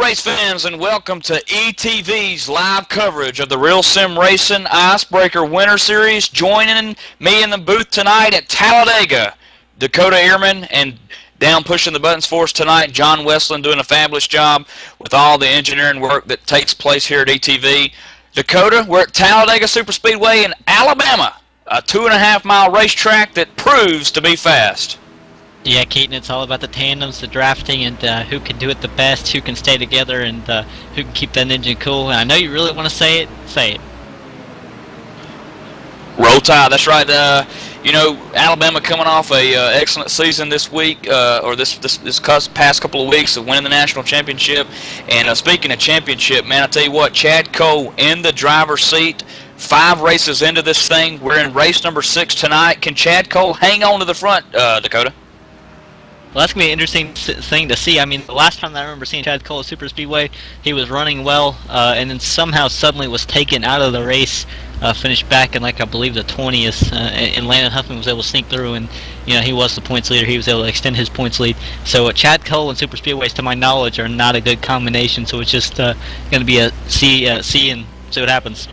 race fans, and welcome to ETV's live coverage of the Real Sim Racing Icebreaker Winter Series. Joining me in the booth tonight at Talladega, Dakota Ehrman, and down pushing the buttons for us tonight, John Westland, doing a fabulous job with all the engineering work that takes place here at ETV. Dakota, we're at Talladega Superspeedway in Alabama, a 2.5-mile racetrack that proves to be fast. Yeah, Keaton, it's all about the tandems, the drafting, and who can do it the best, who can stay together, and who can keep that engine cool. And I know you really want to say it. Say it. Roll Tide, that's right. You know, Alabama coming off a excellent season this week, or this past couple of weeks of winning the national championship. And speaking of championship, man, I tell you what, Chad Cole in the driver's seat. 5 races into this thing. We're in race number 6 tonight. Can Chad Cole hang on to the front, Dakota? Well, that's going to be an interesting thing to see. I mean, the last time that I remember seeing Chad Cole at Superspeedway, he was running well, and then somehow suddenly was taken out of the race, finished back in, like, I believe the 20th, and Landon Huffman was able to sneak through, and, you know, he was the points leader. He was able to extend his points lead. So Chad Cole and Superspeedways, to my knowledge, are not a good combination, so it's just going to be a see and see what happens.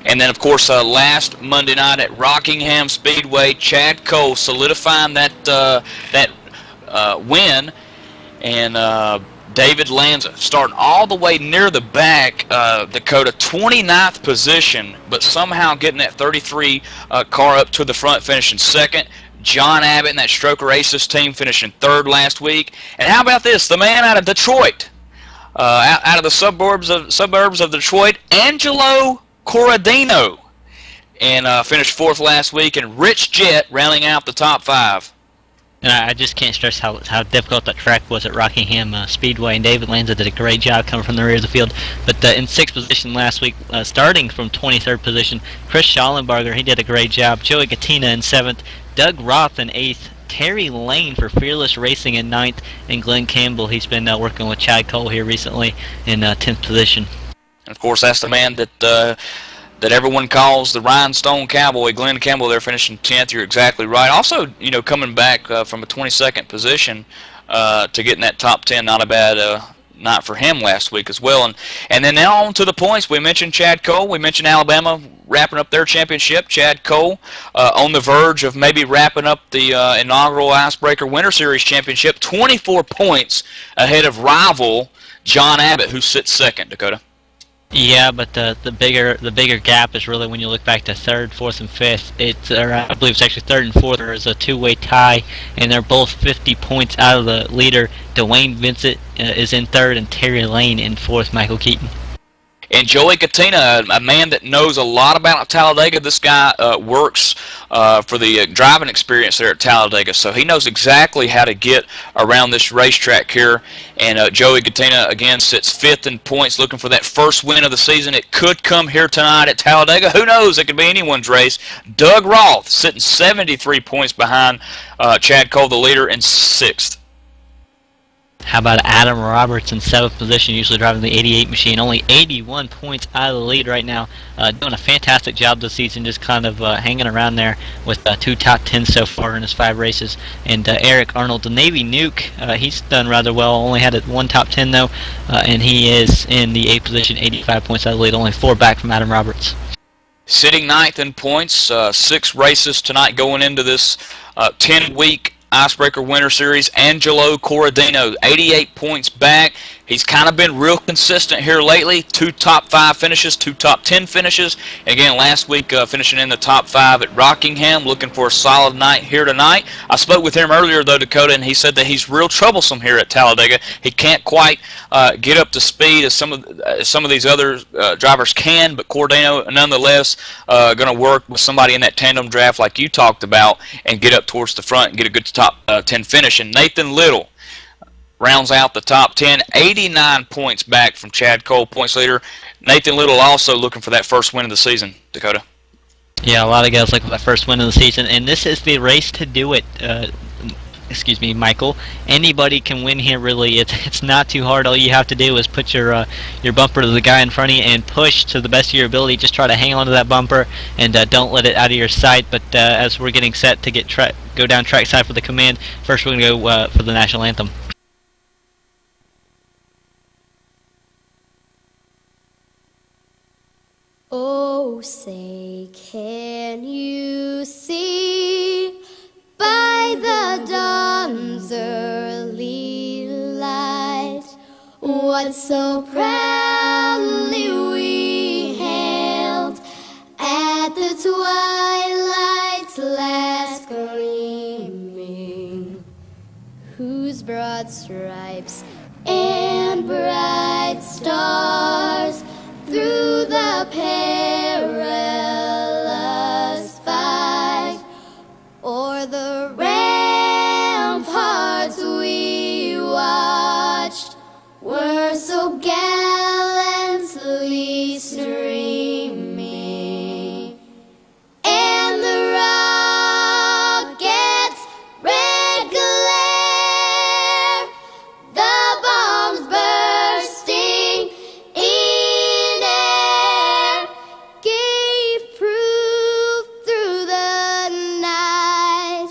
And then, of course, last Monday night at Rockingham Speedway, Chad Cole solidifying that win, and David Lanza starting all the way near the back, Dakota, 29th position, but somehow getting that 33 car up to the front, finishing second. John Abbott and that Stroker Aces team finishing third last week. And how about this? The man out of Detroit, out of the suburbs of Detroit, Angelo Corradino, and finished 4th last week, and Rich Jett rounding out the top 5. And I just can't stress how difficult that track was at Rockingham Speedway, and David Lanza did a great job coming from the rear of the field. But in 6th position last week, starting from 23rd position, Chris Schallenberger, he did a great job. Joey Gattina in 7th, Doug Roth in 8th, Terry Lane for Fearless Racing in 9th, and Glenn Campbell, he's been working with Chad Cole here recently in 10th position. And of course, that's the man that everyone calls the Rhinestone Cowboy, Glenn Campbell. There finishing 10th. You're exactly right. Also, you know, coming back from a 22nd position to getting that top 10, not a bad night for him last week as well. And then now on to the points. We mentioned Chad Cole. We mentioned Alabama wrapping up their championship. Chad Cole on the verge of maybe wrapping up the inaugural Icebreaker Winter Series championship. 24 points ahead of rival John Abbott, who sits second, Dakota. Yeah, but the bigger gap is really when you look back to 3rd, 4th, and 5th. It's I believe it's actually 3rd and 4th. There is a 2-way tie, and they're both 50 points out of the leader. Dwayne Vincent is in 3rd, and Terry Lane in 4th. Michael Keaton. And Joey Gattina, a man that knows a lot about Talladega. This guy works for the driving experience there at Talladega, so he knows exactly how to get around this racetrack here. And Joey Gattina, again, sits 5th in points, looking for that first win of the season. It could come here tonight at Talladega. Who knows? It could be anyone's race. Doug Roth sitting 73 points behind Chad Cole, the leader, in 6th. How about Adam Roberts in 7th position, usually driving the 88 machine, only 81 points out of the lead right now, doing a fantastic job this season, just kind of hanging around there with 2 top 10s so far in his 5 races. And Eric Arnold, the Navy Nuke, he's done rather well, only had 1 top 10 though, and he is in the 8th position, 85 points out of the lead, only 4 back from Adam Roberts. Sitting 9th in points, 6 races tonight going into this 10-week Icebreaker Winter Series. Angelo Corradino, 88 points back. He's kind of been real consistent here lately. 2 top 5 finishes, 2 top 10 finishes. Again, last week finishing in the top 5 at Rockingham, looking for a solid night here tonight. I spoke with him earlier, though, Dakota, and he said that he's real troublesome here at Talladega. He can't quite get up to speed as some of these other drivers can, but Corradino, nonetheless, going to work with somebody in that tandem draft like you talked about and get up towards the front and get a good top 10 finish. And Nathan Little rounds out the top 10, 89 points back from Chad Cole, points leader. Nathan Little also looking for that first win of the season, Dakota. Yeah, a lot of guys looking for that first win of the season, and this is the race to do it. Excuse me, Michael. Anybody can win here, really. It's not too hard. All you have to do is put your bumper to the guy in front of you and push to the best of your ability. Just try to hang on to that bumper and don't let it out of your sight. But as we're getting set to go down trackside for the command, first we're going to go for the national anthem. Oh, say, can you see by the dawn's early light what so proudly we hailed at the twilight's last gleaming, whose broad stripes and bright stars through the perilous fight o'er the ramparts we watched were so gallantly streaming, and the rockets' red glare, the bombs bursting in air, gave proof through the night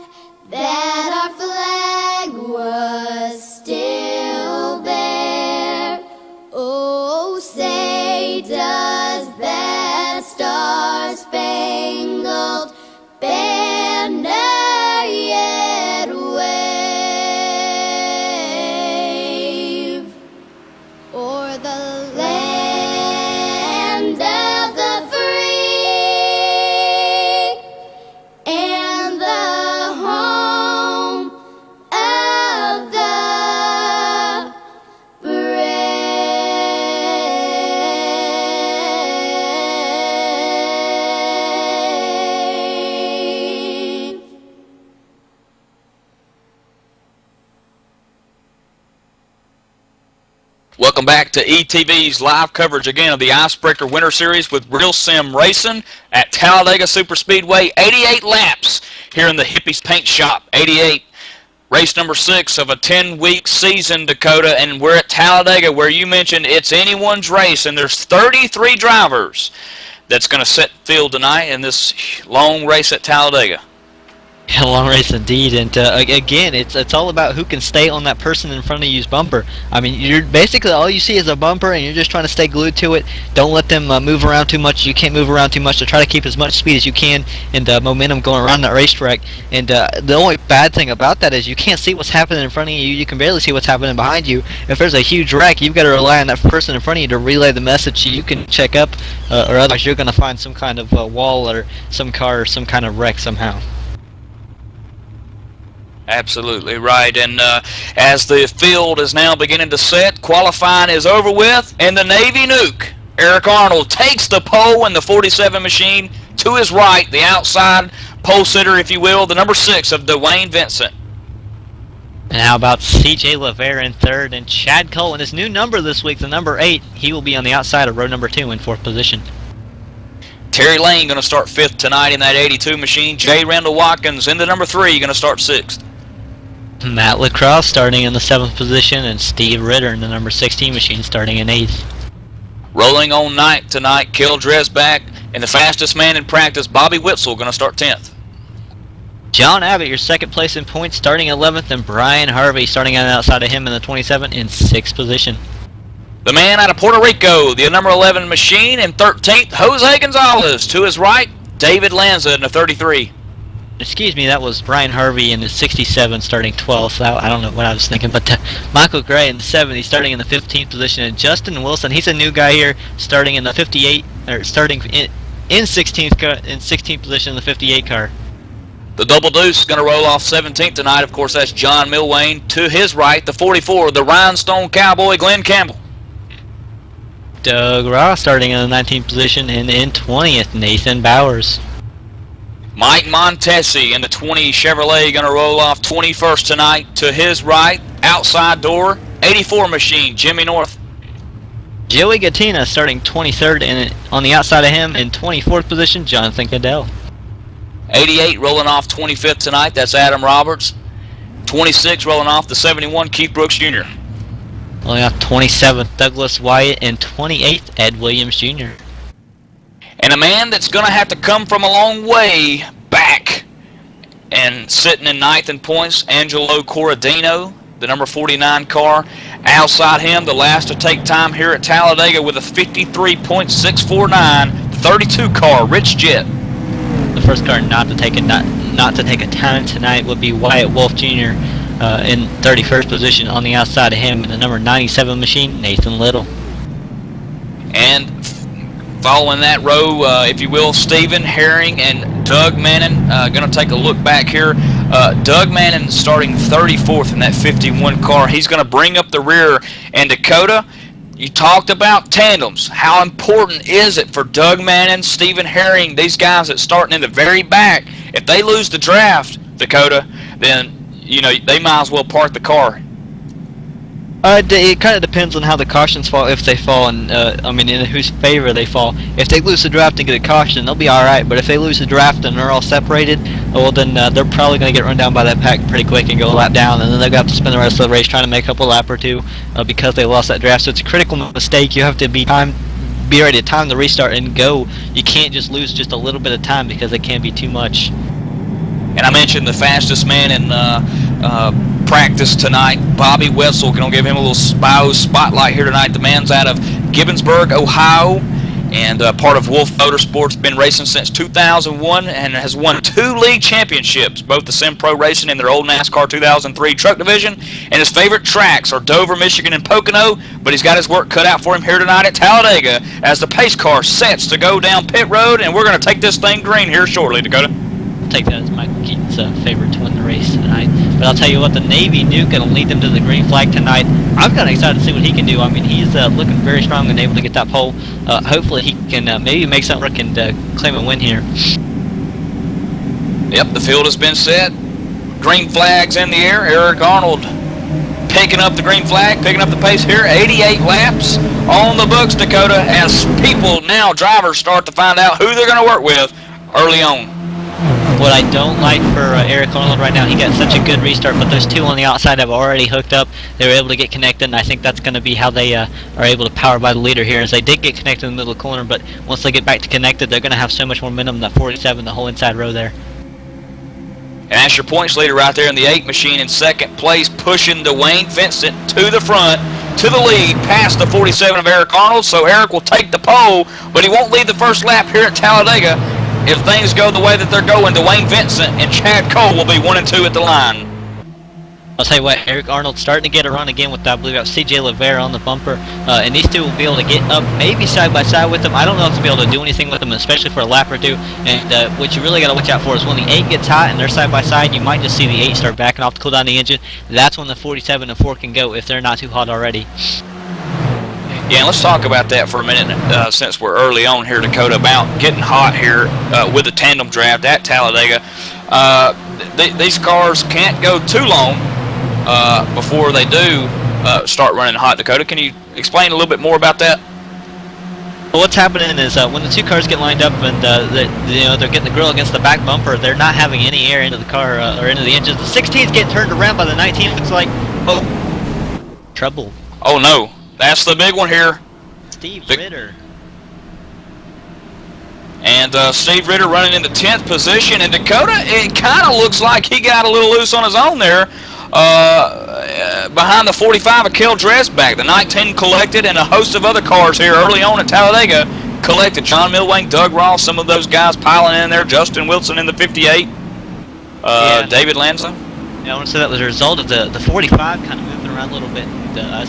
that our flag was still there. Oh, say, does that star-spangled banner yet wave o'er the land of the free and the home of the brave? Welcome back to ETV's live coverage again of the Icebreaker Winter Series with Real Sim Racing at Talladega Superspeedway. 88 laps here in the Hippies Paint Shop. 88. Race number 6 of a 10-week season, Dakota, and we're at Talladega, where you mentioned it's anyone's race, and there's 33 drivers that's going to set field tonight in this long race at Talladega. A long race indeed, and again, it's all about who can stay on that person in front of you's bumper. I mean, you're basically all you see is a bumper, and you're just trying to stay glued to it. Don't let them move around too much. You can't move around too much to try to keep as much speed as you can and momentum going around that racetrack. And the only bad thing about that is you can't see what's happening in front of you. You can barely see what's happening behind you. If there's a huge wreck, you've got to rely on that person in front of you to relay the message so you can check up, or otherwise you're going to find some kind of wall or some car or some kind of wreck somehow. Absolutely right, and as the field is now beginning to set, qualifying is over with, and the Navy Nuke, Eric Arnold, takes the pole in the 47 machine. To his right, the outside pole sitter, if you will, the number 6 of Dwayne Vincent. And how about C.J. LeVere in third, and Chad Cole in his new number this week, the number 8. He will be on the outside of row number 2 in 4th position. Terry Lane going to start 5th tonight in that 82 machine. J. Randall Watkins in the number 3 going to start 6th. Matt Lacrosse starting in the 7th position, and Steve Ritter in the number 16 machine starting in 8th. Rolling on night tonight, Kel Dresbach, and the fastest man in practice, Bobby Witzel, going to start 10th. John Abbott, your 2nd place in points, starting 11th, and Brian Harvey starting on the outside of him in the 27 in 6th position. The man out of Puerto Rico, the number 11 machine, in 13th, Jose Gonzalez. To his right, David Lanza in the 33. Excuse me, that was Brian Harvey in the 67 starting 12th. I don't know what I was thinking, but Michael Gray in the 70 starting in the 15th position, and Justin Wilson, he's a new guy here, starting in the 58, or starting in 16th position in the 58 car. The Double Deuce is going to roll off 17th tonight. Of course, that's John Milwane. To his right, the 44, the Rhinestone Cowboy, Glenn Campbell. Doug Ross starting in the 19th position, and in 20th, Nathan Bowers. Mike Montesi in the 20 Chevrolet going to roll off 21st tonight. To his right, outside door, 84 machine, Jimmy North. Joey Gattina starting 23rd, and on the outside of him in 24th position, Jonathan Cadell. 88 rolling off 25th tonight, that's Adam Roberts. 26 rolling off the 71, Keith Brooks Jr. Rolling off 27th, Douglas Wyatt, and 28th, Ed Williams Jr. And a man that's going to have to come from a long way back and sitting in 9th in points, Angelo Corradino, the number 49 car. Outside him, the last to take time here at Talladega with a 53.649, 32 car, Rich Jett. The first car not to take a time tonight would be Wyatt Wolf Jr. In 31st position. On the outside of him, in the number 97 machine, Nathan Little. And following that row, if you will, Stephen Herring and Doug Manning. Going to take a look back here. Doug Manning starting 34th in that 51 car. He's going to bring up the rear. And Dakota, you talked about tandems. How important is it for Doug Manning, Stephen Herring, these guys that starting in the very back? If they lose the draft, Dakota, then you know they might as well park the car. It kind of depends on how the cautions fall, if they fall, and I mean in whose favor they fall. If they lose the draft and get a caution, they'll be all right. But if they lose the draft and they're all separated, well then they're probably going to get run down by that pack pretty quick and go a lap down, and then they're going to have to spend the rest of the race trying to make up a lap or two because they lost that draft. So it's a critical mistake. You have to be ready to time the restart and go. You can't just lose just a little bit of time because it can be too much. And I mentioned the fastest man in practice tonight, Bobby Wetzel. Going to give him a little spotlight here tonight. The man's out of Gibbonsburg, Ohio, and part of Wolf Motorsports. Been racing since 2001 and has won 2 league championships, both the Sim Pro Racing and their old NASCAR 2003 truck division. And his favorite tracks are Dover, Michigan, and Pocono, but he's got his work cut out for him here tonight at Talladega as the pace car sets to go down pit road, and we're going to take this thing green here shortly, Dakota. Take that as Michael Keaton's favorite to win the race tonight. But I'll tell you what, the Navy Duke going to lead them to the green flag tonight. I'm kind of excited to see what he can do. I mean, he's looking very strong and able to get that pole. Hopefully he can maybe make something work and claim a win here. Yep, the field has been set. Green flag's in the air. Eric Arnold picking up the green flag, picking up the pace here. 88 laps on the books, Dakota, as people now, drivers, start to find out who they're going to work with early on. What I don't like for Eric Arnold right now, he got such a good restart, but those 2 on the outside have already hooked up. They were able to get connected, and I think that's going to be how they are able to power by the leader here, as they did get connected in the middle of the corner, but once they get back to connected, they're going to have so much more momentum in that 47, the whole inside row there. And that's your points leader right there in the 8 machine in second place, pushing Dwayne Vincent to the front, to the lead, past the 47 of Eric Arnold, so Eric will take the pole, but he won't lead the first lap here at Talladega. If things go the way that they're going, Dwayne Vincent and Chad Cole will be 1 and 2 at the line. I'll tell you what, Eric Arnold's starting to get a run again with, I believe, CJ Lavera on the bumper, and these two will be able to get up maybe side by side with them. I don't know if they'll be able to do anything with them, especially for a lap or two, and what you really got to watch out for is when the 8 gets hot and they're side by side, you might just see the 8 start backing off to cool down the engine. That's when the 47 and 4 can go if they're not too hot already. Yeah, let's talk about that for a minute since we're early on here, Dakota, about getting hot here with the tandem draft at Talladega. These cars can't go too long before they do start running hot, Dakota. Can you explain a little bit more about that? Well, what's happening is when the 2 cars get lined up and they're getting the grill against the back bumper, they're not having any air into the car or into the engines. The 16's getting turned around by the 19. Looks like, oh, trouble. Oh, no. That's the big one here. Steve Ritter. And Steve Ritter running in the 10th position. And Dakota, it kind of looks like he got a little loose on his own there behind the 45 of Kel Dresbach. The 19 collected, and a host of other cars here early on at Talladega collected. John Milwain, Doug Ross, some of those guys piling in there. Justin Wilson in the 58. David Lanza. Yeah, I want to say that was a result of the 45 kind of moving around a little bit.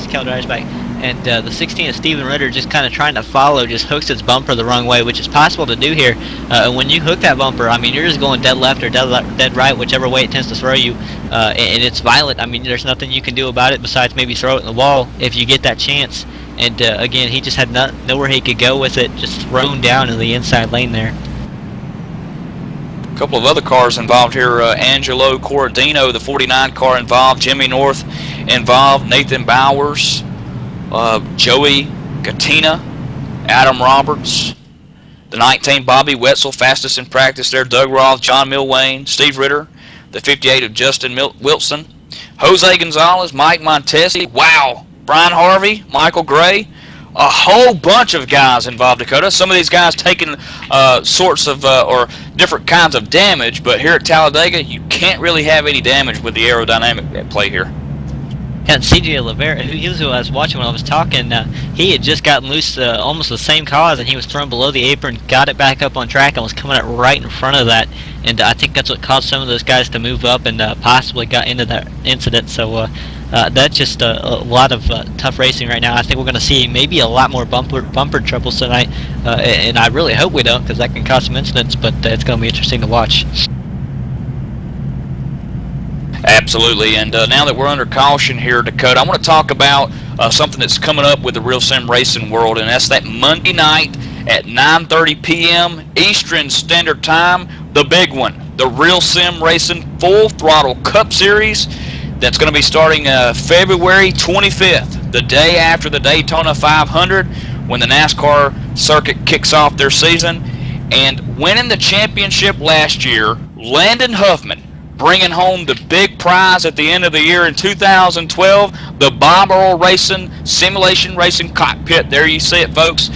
Kel Dresbach. And the 16 of Steven Ritter just kind of trying to follow, just hooks its bumper the wrong way, which is possible to do here. And when you hook that bumper, I mean, you're just going dead left or dead right, whichever way it tends to throw you. And it's violent. I mean, there's nothing you can do about it besides maybe throw it in the wall if you get that chance. And again, he just had nowhere he could go with it, just thrown down in the inside lane there. A couple of other cars involved here. Angelo Corradino, the 49 car involved. Jimmy North involved. Nathan Bowers. Joey Katina, Adam Roberts, the 19 Bobby Wetzel, fastest in practice there, Doug Roth, John Milwain, Steve Ritter, the 58 of Justin Wilson, Jose Gonzalez, Mike Montesi, wow, Brian Harvey, Michael Gray, a whole bunch of guys involved, Dakota. Some of these guys taking sorts of or different kinds of damage, but here at Talladega you can't really have any damage with the aerodynamic at play here. And CJ Oliveira, he was who I was watching when I was talking, he had just gotten loose almost the same cause, and he was thrown below the apron, got it back up on track, and was coming up right in front of that. And I think that's what caused some of those guys to move up and possibly got into that incident. So that's just a lot of tough racing right now. I think we're going to see maybe a lot more bumper troubles tonight, and I really hope we don't, because that can cause some incidents, but it's going to be interesting to watch. Absolutely, and now that we're under caution here, Dakota, I want to talk about something that's coming up with the Real Sim Racing world, and that's that Monday night at 9:30 p.m. Eastern Standard Time, the big one, the Real Sim Racing Full Throttle Cup Series. That's going to be starting February 25th, the day after the Daytona 500, when the NASCAR circuit kicks off their season. And winning the championship last year, Landon Huffman, bringing home the big prize at the end of the year in 2012, the Bob Earl Racing Simulation Racing Cockpit. There you see it, folks.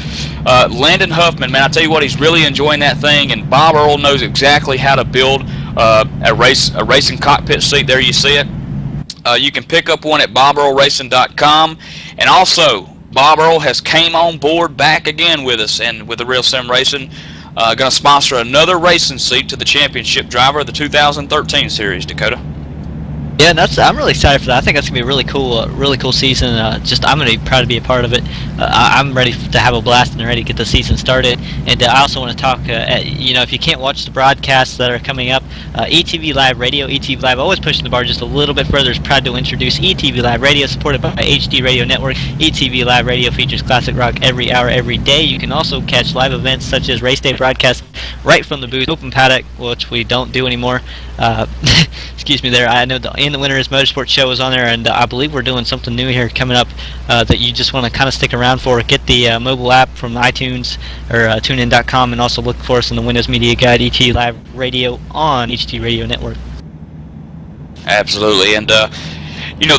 Landon Huffman, man, I tell you what, he's really enjoying that thing, and Bob Earl knows exactly how to build a racing cockpit seat. There you see it. You can pick up one at bobearlracing.com, and also Bob Earl has came on board back again with us and with the Real Sim Racing. Going to sponsor another racing seat to the championship driver of the 2013 series, Dakota. Yeah, and I'm really excited for that. I think that's gonna be a really cool season. I'm gonna be proud to be a part of it. I'm ready to have a blast and ready to get the season started. And I also want to talk. If you can't watch the broadcasts that are coming up, ETV Live Radio, ETV Live, always pushing the bar just a little bit further. Is proud to introduce ETV Live Radio, supported by HD Radio Network. ETV Live Radio features classic rock every hour, every day. You can also catch live events such as race day broadcasts right from the booth, open paddock, which we don't do anymore. Excuse me there. I know the In the Winter's Motorsports Show is on there, and I believe we're doing something new here coming up that you just want to kind of stick around for. Get the mobile app from iTunes or tunein.com, and also look for us in the Windows Media Guide, ET Live Radio on HT Radio Network. Absolutely, and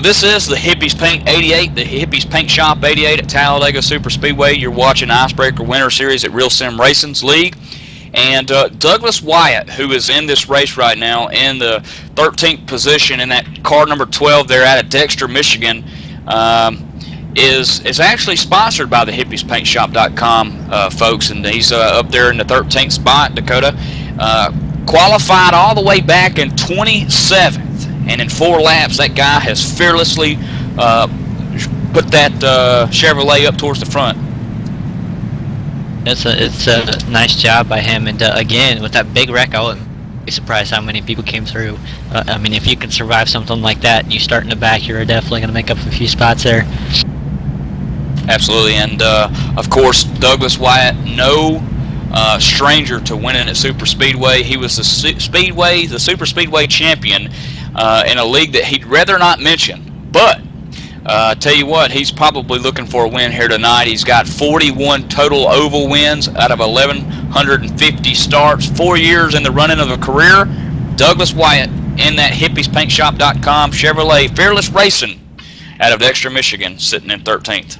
this is the Hippies Paint 88, the Hippies Paint Shop 88 at Talladega Super Speedway. You're watching Icebreaker Winter Series at Real Sim Racing's League. And Douglas Wyatt, who is in this race right now in the 13th position in that car number 12 there out of Dexter, Michigan, is actually sponsored by the hippiespaintshop.com folks, and he's up there in the 13th spot, Dakota. Qualified all the way back in 27th, and in 4 laps that guy has fearlessly put that Chevrolet up towards the front. It's a nice job by him, and again, with that big wreck, I wouldn't be surprised how many people came through. I mean, if you can survive something like that, and you start in the back, you're definitely going to make up a few spots there. Absolutely, and of course, Douglas Wyatt, no stranger to winning at Super Speedway. He was the Super Speedway champion in a league that he'd rather not mention, but tell you what, he's probably looking for a win here tonight. He's got 41 total oval wins out of 1,150 starts, 4 years in the running of a career. Douglas Wyatt in that hippiespaintshop.com Chevrolet Fearless Racing out of Dexter, Michigan, sitting in 13th.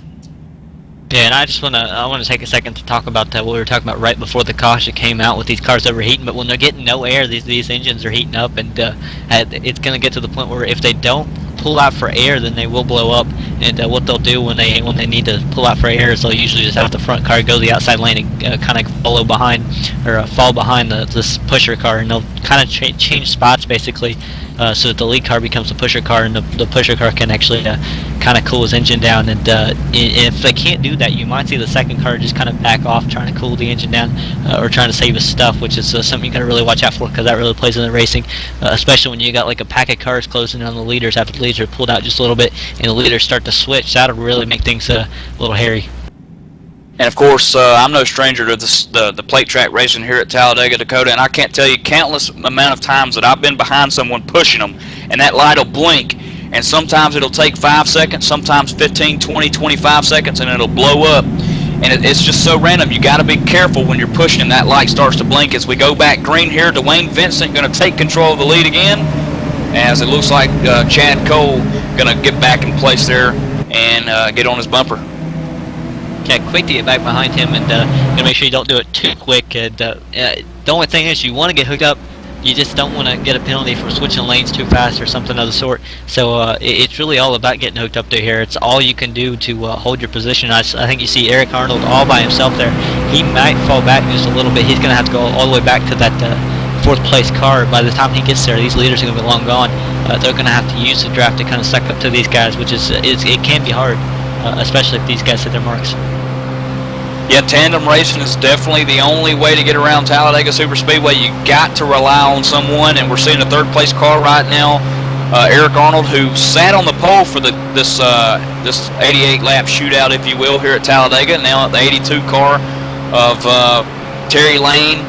Yeah, and I want to take a second to talk about what we were talking about right before the caution came out with these cars overheating. But when they're getting no air, these engines are heating up, and it's going to get to the point where if they don't pull out for air, then they will blow up. And what they'll do when they need to pull out for air is they'll usually just have the front car go to the outside lane and kind of follow behind or fall behind this pusher car, and they'll kind of change spots basically. So that the lead car becomes the pusher car, and the pusher car can actually kind of cool his engine down. And if they can't do that, you might see the second car just kind of back off, trying to cool the engine down or trying to save his stuff, which is something you got to really watch out for, because that really plays in the racing, especially when you got like a pack of cars closing on the leaders after the leaders are pulled out just a little bit, and the leaders start to switch. That'll really make things a little hairy. And of course, I'm no stranger to the plate track racing here at Talladega, Dakota, and I can't tell you countless amount of times that I've been behind someone pushing them, and that light will blink, and sometimes it'll take 5 seconds, sometimes 15, 20, 25 seconds, and it'll blow up. And it's just so random. You got to be careful when you're pushing and that light starts to blink. As we go back green here, Dwayne Vincent going to take control of the lead again, as it looks like Chad Cole going to get back in place there and get on his bumper. Yeah, quick to get back behind him, and make sure you don't do it too quick. And the only thing is, you want to get hooked up you just don't want to get a penalty for switching lanes too fast or something of the sort. So it's really all about getting hooked up to here. It's all you can do to hold your position. I think you see Eric Arnold all by himself there. He might fall back just a little bit. He's going to have to go all the way back to that 4th place car. By the time he gets there, these leaders are going to be long gone. They're going to have to use the draft to kind of suck up to these guys, which it can be hard, especially if these guys hit their marks. Yeah, tandem racing is definitely the only way to get around Talladega Superspeedway. You got to rely on someone, and we're seeing a 3rd place car right now, Eric Arnold, who sat on the pole for this 88 lap shootout, if you will, here at Talladega. Now at the 82 car of Terry Lane,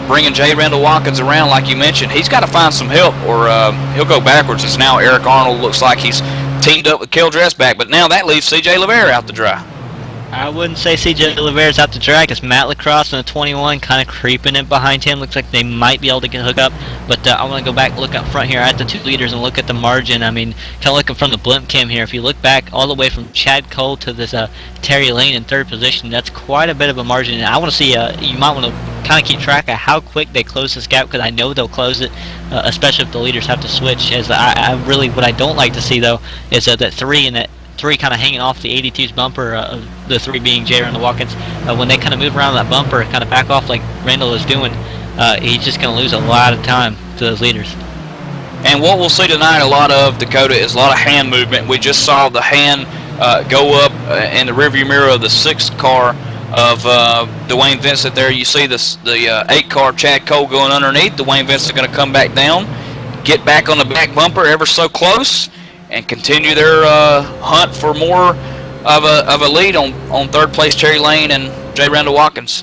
bringing J. Randall Watkins around, like you mentioned. He's got to find some help, or he'll go backwards. As now Eric Arnold looks like he's teamed up with Kel Dressback, but now that leaves C.J. Lever out to dry. I wouldn't say C.J. Lever's out to drag. It's Matt Lacrosse in the 21 kind of creeping in behind him. Looks like they might be able to get hooked up. But I want to go back, look up front here at the 2 leaders and look at the margin. I mean, kind of looking from the blimp cam here. If you look back all the way from Chad Cole to this Terry Lane in 3rd position, that's quite a bit of a margin. And I want to see, you might want to kind of keep track of how quick they close this gap, because I know they'll close it, especially if the leaders have to switch. As I really, what I don't like to see, though, is that 3 and that 3 kind of hanging off the 82's bumper, the 3 being J. Randall Watkins. When they kind of move around that bumper, kind of back off like Randall is doing, he's just going to lose a lot of time to those leaders. And what we'll see tonight a lot of, Dakota, is a lot of hand movement. We just saw the hand go up in the rearview mirror of the 6th car of Dwayne Vincent there. You see the 8 car Chad Cole going underneath. Dwayne Vincent going to come back down, get back on the back bumper ever so close, and continue their hunt for more of a lead on 3rd place Terry Lane and J. Randall Watkins.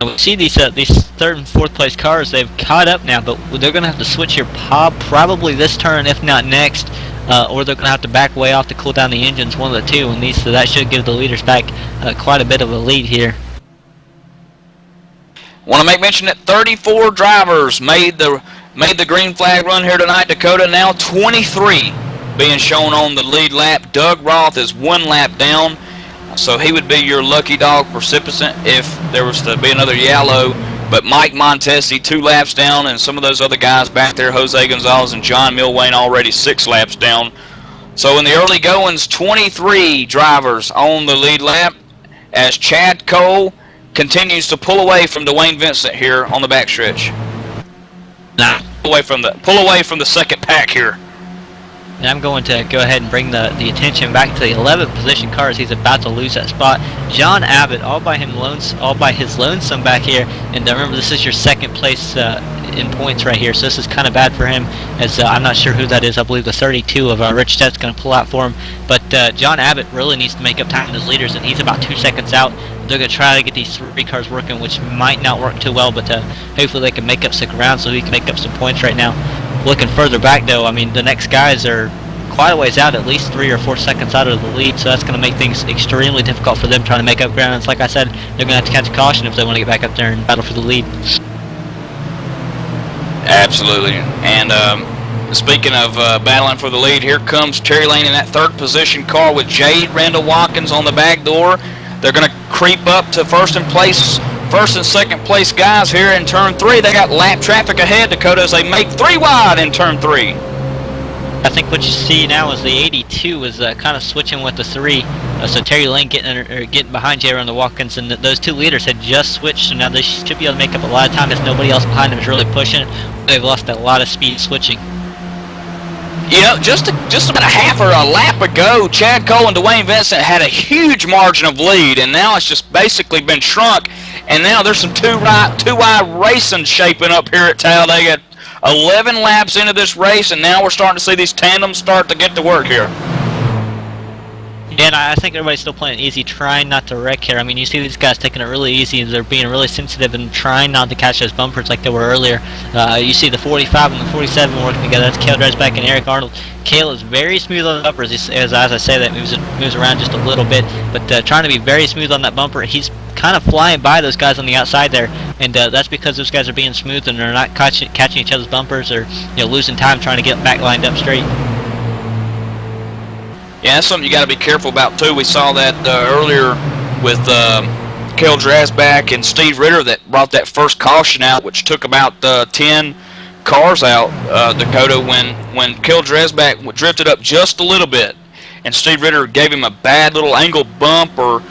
We see these 3rd and 4th place cars. They've caught up now, but they're going to have to switch here probably this turn, if not next, or they're going to have to back way off to cool down the engines, one of the 2, and so that should give the leaders back quite a bit of a lead here. Want to make mention that 34 drivers made the green flag run here tonight, Dakota. Now 23 being shown on the lead lap. Doug Roth is 1 lap down, so he would be your lucky dog recipient if there was to be another yellow. But Mike Montesi 2 laps down, and some of those other guys back there, Jose Gonzalez and John Milwain, already 6 laps down. So in the early goings, 23 drivers on the lead lap as Chad Cole continues to pull away from Dwayne Vincent here on the backstretch. Pull away from the 2nd pack here. And I'm going to go ahead and bring the attention back to the 11th position car as he's about to lose that spot. John Abbott, all by his lonesome back here. And remember, this is your 2nd place in points right here, so this is kind of bad for him, as I'm not sure who that is. I believe the 32 of Rich Stett's going to pull out for him. But John Abbott really needs to make up time in his leaders, and he's about 2 seconds out. They're going to try to get these 3 cars working, which might not work too well, but hopefully they can make up some ground so he can make up some points right now. Looking further back, though, I mean, the next guys are quite a ways out, at least 3 or 4 seconds out of the lead, so that's going to make things extremely difficult for them trying to make up ground. It's like I said, they're going to have to catch a caution if they want to get back up there and battle for the lead. Absolutely. And speaking of battling for the lead, here comes Terry Lane in that 3rd position car with J. Randall Watkins on the back door. They're going to creep up to 1st and 2nd place guys here in turn 3. They got lap traffic ahead, Dakota, as they make 3 wide in turn 3. I think what you see now is the 82 is kind of switching with the 3. So Terry Lane getting behind J. Randall Watkins, and those 2 leaders had just switched, so now they should be able to make up a lot of time as nobody else behind them is really pushing. They've lost a lot of speed switching. You know, just about a half or a lap ago, Chad Cole and Dwayne Vincent had a huge margin of lead, and now it's just basically been shrunk. And now there's some two-wide racing shaping up here at Talladega. 11 laps into this race, and now we're starting to see these tandems start to get to work here. And I think everybody's still playing easy, trying not to wreck here. I mean, you see these guys taking it really easy, and they're being really sensitive and trying not to catch those bumpers like they were earlier. You see the 45 and the 47 working together. That's Cale Dressback and Eric Arnold. Cale is very smooth on the bumpers. As I say that, moves around just a little bit, but trying to be very smooth on that bumper. He's kind of flying by those guys on the outside there, and that's because those guys are being smooth and they're not catching each other's bumpers, or losing time trying to get back lined up straight. Yeah, that's something you got to be careful about too. We saw that earlier with Cale Dressback and Steve Ritter that brought that first caution out, which took about 10 cars out, Dakota, when Kel Dresbach drifted up just a little bit, and Steve Ritter gave him a bad little angle bump or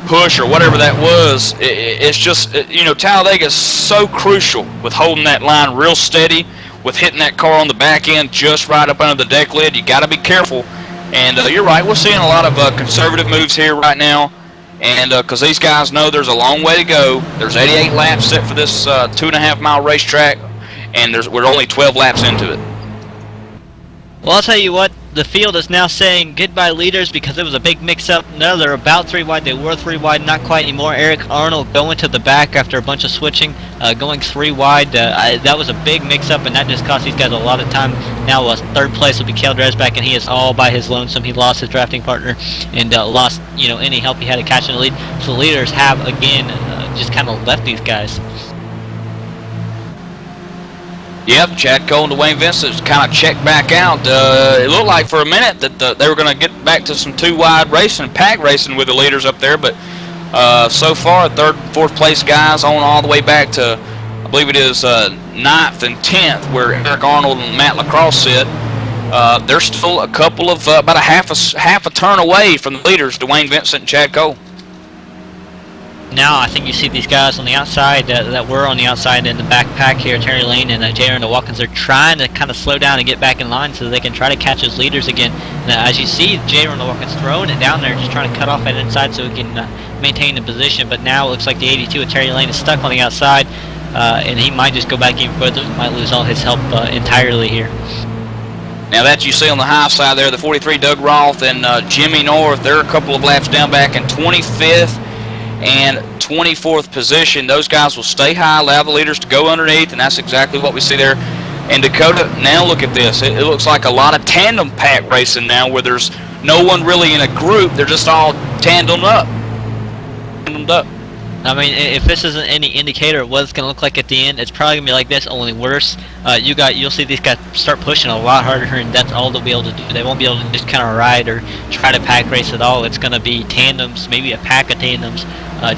push or whatever that was. It's just, you know, Talladega is so crucial with holding that line real steady, with hitting that car on the back end just right up under the deck lid. You got to be careful. And you're right, we're seeing a lot of conservative moves here right now, and because these guys know there's a long way to go. There's 88 laps set for this 2.5 mile racetrack, and we're only 12 laps into it. Well, I'll tell you what, the field is now saying goodbye leaders because it was a big mix-up. No, they're about 3 wide. They were 3 wide, not quite anymore. Eric Arnold going to the back after a bunch of switching, going 3 wide. That was a big mix-up, and that just cost these guys a lot of time. Now, third place will be Kel Dresbach, and he is all by his lonesome. He lost his drafting partner and lost, you know, any help he had to catch in the lead. So the leaders have again just kind of left these guys. Yep, Chad Cole and Dwayne Vincent kind of checked back out. It looked like for a minute that they were going to get back to some 2-wide racing, pack racing with the leaders up there, but so far, 3rd and 4th place guys on all the way back to, I believe it is 9th and 10th, where Eric Arnold and Matt LaCrosse sit. They're still a couple of, about a half a turn away from the leaders, Dwayne Vincent and Chad Cole. Now I think you see these guys on the outside that were on the outside in the backpack here, Terry Lane and J. Randall Watkins. They're trying to kind of slow down and get back in line so they can try to catch those leaders again. And, as you see, J. Randall Watkins throwing it down there, just trying to cut off that inside so he can maintain the position. But now it looks like the 82 of Terry Lane is stuck on the outside, and he might just go back even further. Might lose all his help entirely here. Now that you see on the high side there, the 43 Doug Roth and Jimmy North, they're a couple of laps down back in 25th and 24th position. Those guys will stay high, allow the leaders to go underneath, and that's exactly what we see there. And Dakota, now look at this. It looks like a lot of tandem pack racing now, where there's no one really in a group. They're just all tandemed up. I mean, if this isn't any indicator of what it's going to look like at the end, it's probably going to be like this, only worse. You'll see these guys start pushing a lot harder, and that's all they'll be able to do. They won't be able to just kind of ride or try to pack race at all. It's going to be tandems, maybe a pack of tandems,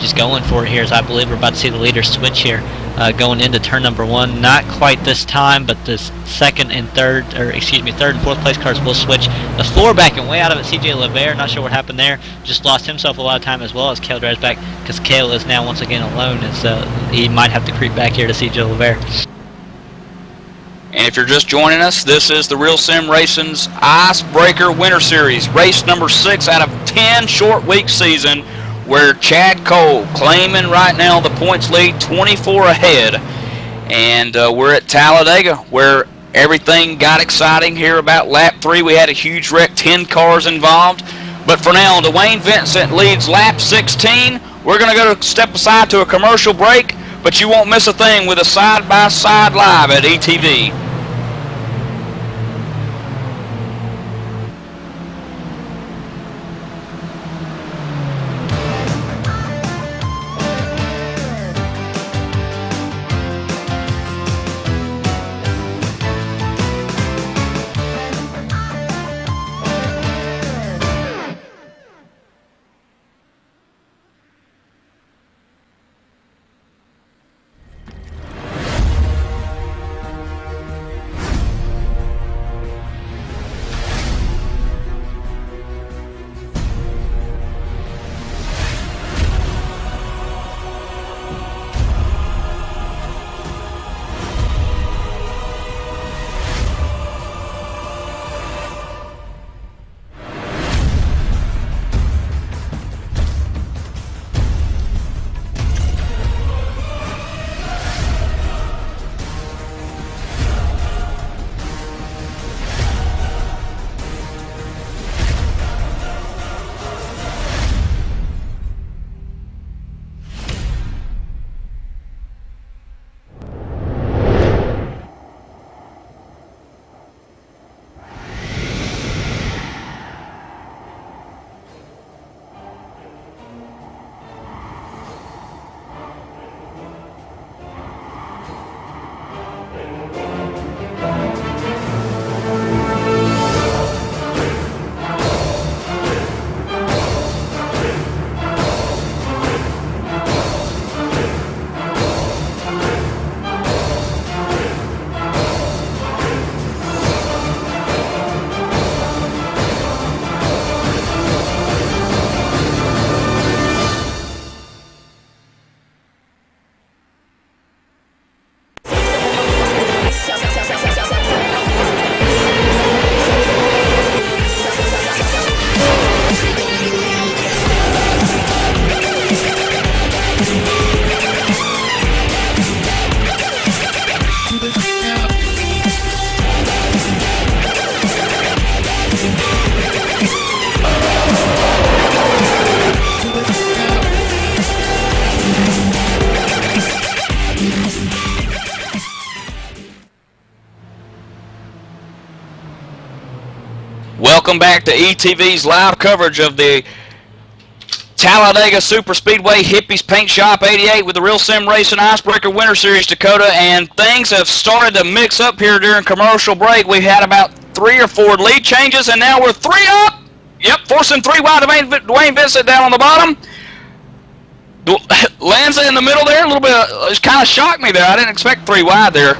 just going for it here, as I believe we're about to see the leaders switch here, going into turn number 1. Not quite this time, but the third and 4th place cars will switch. The 4 backing way out of it, CJ LeVere, not sure what happened there. Just lost himself a lot of time as well as Kel Dresbach, because Kel is now once again alone, and he might have to creep back here to CJ LeVere. And if you're just joining us, this is the Real Sim Racing's Icebreaker Winter Series, race number 6 out of 10 short week season, where Chad Cole claiming right now the points lead, 24 ahead. And we're at Talladega, where everything got exciting here about lap 3. We had a huge wreck, 10 cars involved. But for now, Dwayne Vincent leads lap 16. We're going to go step aside to a commercial break, but you won't miss a thing with a side-by-side live at ETV. Welcome back to ETV's live coverage of the Talladega Super Speedway Hippies Paint Shop 88 with the Real Sim Racing Icebreaker Winter Series, Dakota. And things have started to mix up here during commercial break. We've had about 3 or 4 lead changes, and now we're 3 up. Yep, forcing 3 wide. Dwayne Vincent down on the bottom. Lanza in the middle there. A little bit. It kind of shocked me there. I didn't expect 3 wide there.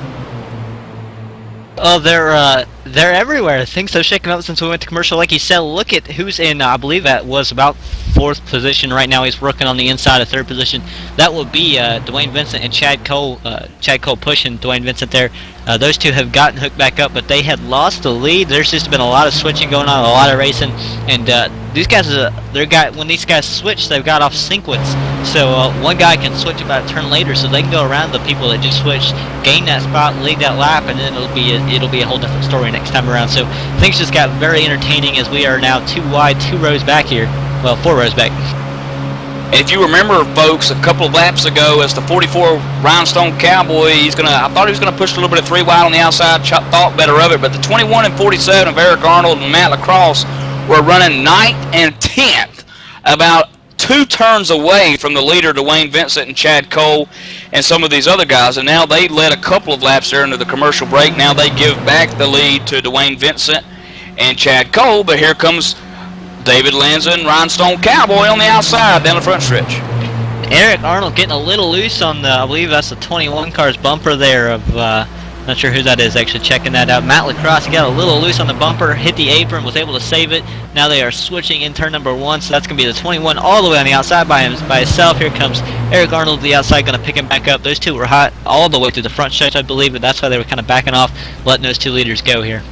Oh, they're everywhere. Things have shaken up since we went to commercial. Like you said, look at who's in, I believe that was about 4th position right now. He's working on the inside of 3rd position. That will be Dwayne Vincent and Chad Cole. Chad Cole pushing Dwayne Vincent there. Those two have gotten hooked back up, but they had lost the lead. There's just been a lot of switching going on, a lot of racing, and these guys, when these guys switch, they've got off sequence. So one guy can switch about a turn later, so they can go around the people that just switched, gain that spot, lead that lap, and then it'll be a whole different story next time around. So things just got very entertaining as we are now 2 wide, 2 rows back here. Well, 4 rows back. If you remember, folks, a couple of laps ago, as the 44 Rhinestone Cowboy, I thought he was gonna push a little bit of 3 wide on the outside. Thought better of it, but the 21 and 47 of Eric Arnold and Matt Lacrosse were running 9th and 10th, about 2 turns away from the leader, Dwayne Vincent and Chad Cole, and some of these other guys. And now they led a couple of laps there into the commercial break. Now they give back the lead to Dwayne Vincent and Chad Cole, but here comes David Lanza and Rhinestone Cowboy on the outside down the front stretch. Eric Arnold getting a little loose on the, I believe that's the 21 car's bumper there of, not sure who that is, actually checking that out. Matt Lacrosse got a little loose on the bumper, hit the apron, was able to save it. Now they are switching in turn number 1, so that's going to be the 21 all the way on the outside by himself. Here comes Eric Arnold to the outside, going to pick him back up. Those two were hot all the way through the front stretch, I believe, but that's why they were kind of backing off, letting those 2 leaders go here.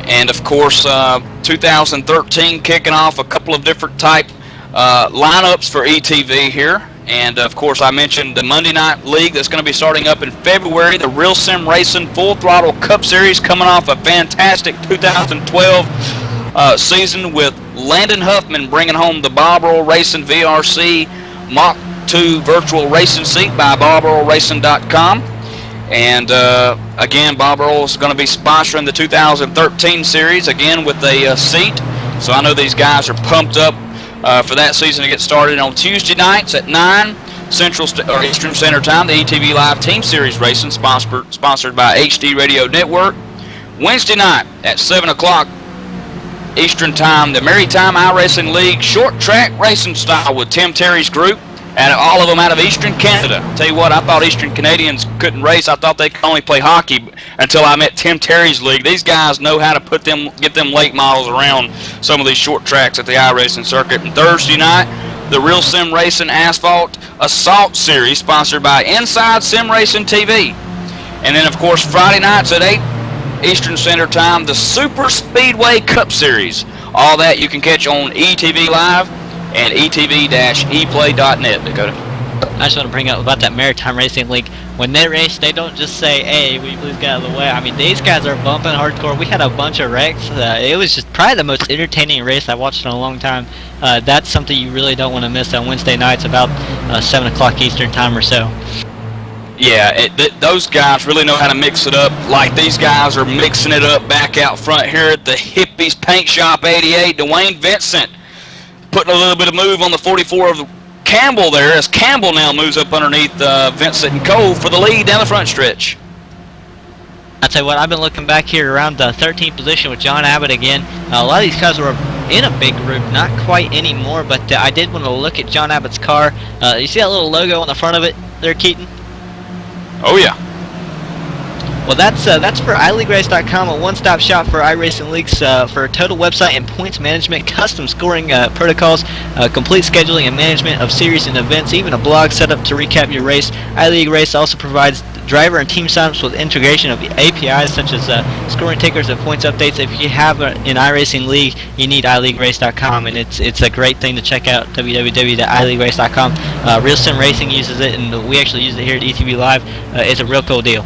And of course, 2013 kicking off a couple of different type lineups for ETV here. And of course, I mentioned the Monday Night League that's going to be starting up in February. The Real Sim Racing Full Throttle Cup Series coming off a fantastic 2012 season with Landon Huffman bringing home the Bob Earl Racing VRC Mach 2 Virtual Racing Seat by BobEarlRacing.com. And again, Bob Earl is going to be sponsoring the 2013 series again with a seat. So I know these guys are pumped up for that season to get started on Tuesday nights at 9 Central or Eastern Standard Time. The ETV Live Team Series Racing, sponsored by HD Radio Network. Wednesday night at 7 o'clock Eastern Time, the Maritime iRacing League short track racing style with Tim Terry's group. And all of them out of Eastern Canada. Tell you what, I thought Eastern Canadians couldn't race. I thought they could only play hockey until I met Tim Terry's league. These guys know how to get them late models around some of these short tracks at the iRacing circuit. And Thursday night, the Real Sim Racing Asphalt Assault Series, sponsored by Inside Sim Racing TV. And then, of course, Friday nights at 8 Eastern Standard Time, the Super Speedway Cup Series. All that you can catch on ETV Live and etv-eplay.net, Dakota. I just want to bring up about that Maritime Racing League. When they race, they don't just say, hey, will you please get out of the way? I mean, these guys are bumping hardcore. We had a bunch of wrecks. It was just probably the most entertaining race I watched in a long time. That's something you really don't want to miss on Wednesday nights about 7 o'clock Eastern Time or so. Yeah, those guys really know how to mix it up like these guys are mixing it up back out front here at the Hippies Paint Shop 88. Dwayne Vincent putting a little bit of move on the 44 of Campbell there, as Campbell now moves up underneath Vincent and Cole for the lead down the front stretch. I'll tell you what, I've been looking back here around the 13th position with John Abbott again. A lot of these guys were in a big group, not quite anymore, but I did want to look at John Abbott's car. You see that little logo on the front of it there, Keaton? Oh yeah. Well, that's for iLeagueRace.com, a one-stop shop for iRacing leagues for total website and points management, custom scoring protocols, complete scheduling and management of series and events, even a blog set up to recap your race. iLeague Race also provides driver and team signups with integration of APIs such as scoring tickers and points updates. If you have an iRacing league, you need iLeagueRace.com, and it's a great thing to check out. www.iLeagueRace.com. Real Sim Racing uses it, and we actually use it here at ETV Live. It's a real cool deal.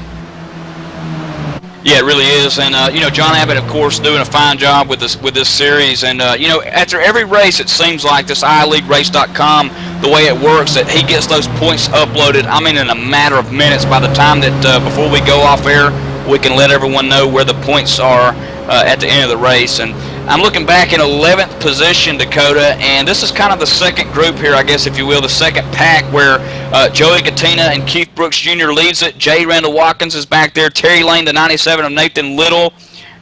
Yeah, it really is, and you know, John Abbott, of course, doing a fine job with this series, and you know, after every race, it seems like this iLeagueRace.com, the way it works, that he gets those points uploaded. I mean, in a matter of minutes. By the time that before we go off air, we can let everyone know where the points are at the end of the race. And I'm looking back in 11th position, Dakota, and this is kind of the second group here, I guess, if you will, the second pack, where Joey Katina and Keith Brooks Jr. leads it. Jay Randall Watkins is back there. Terry Lane, the 97 of Nathan Little,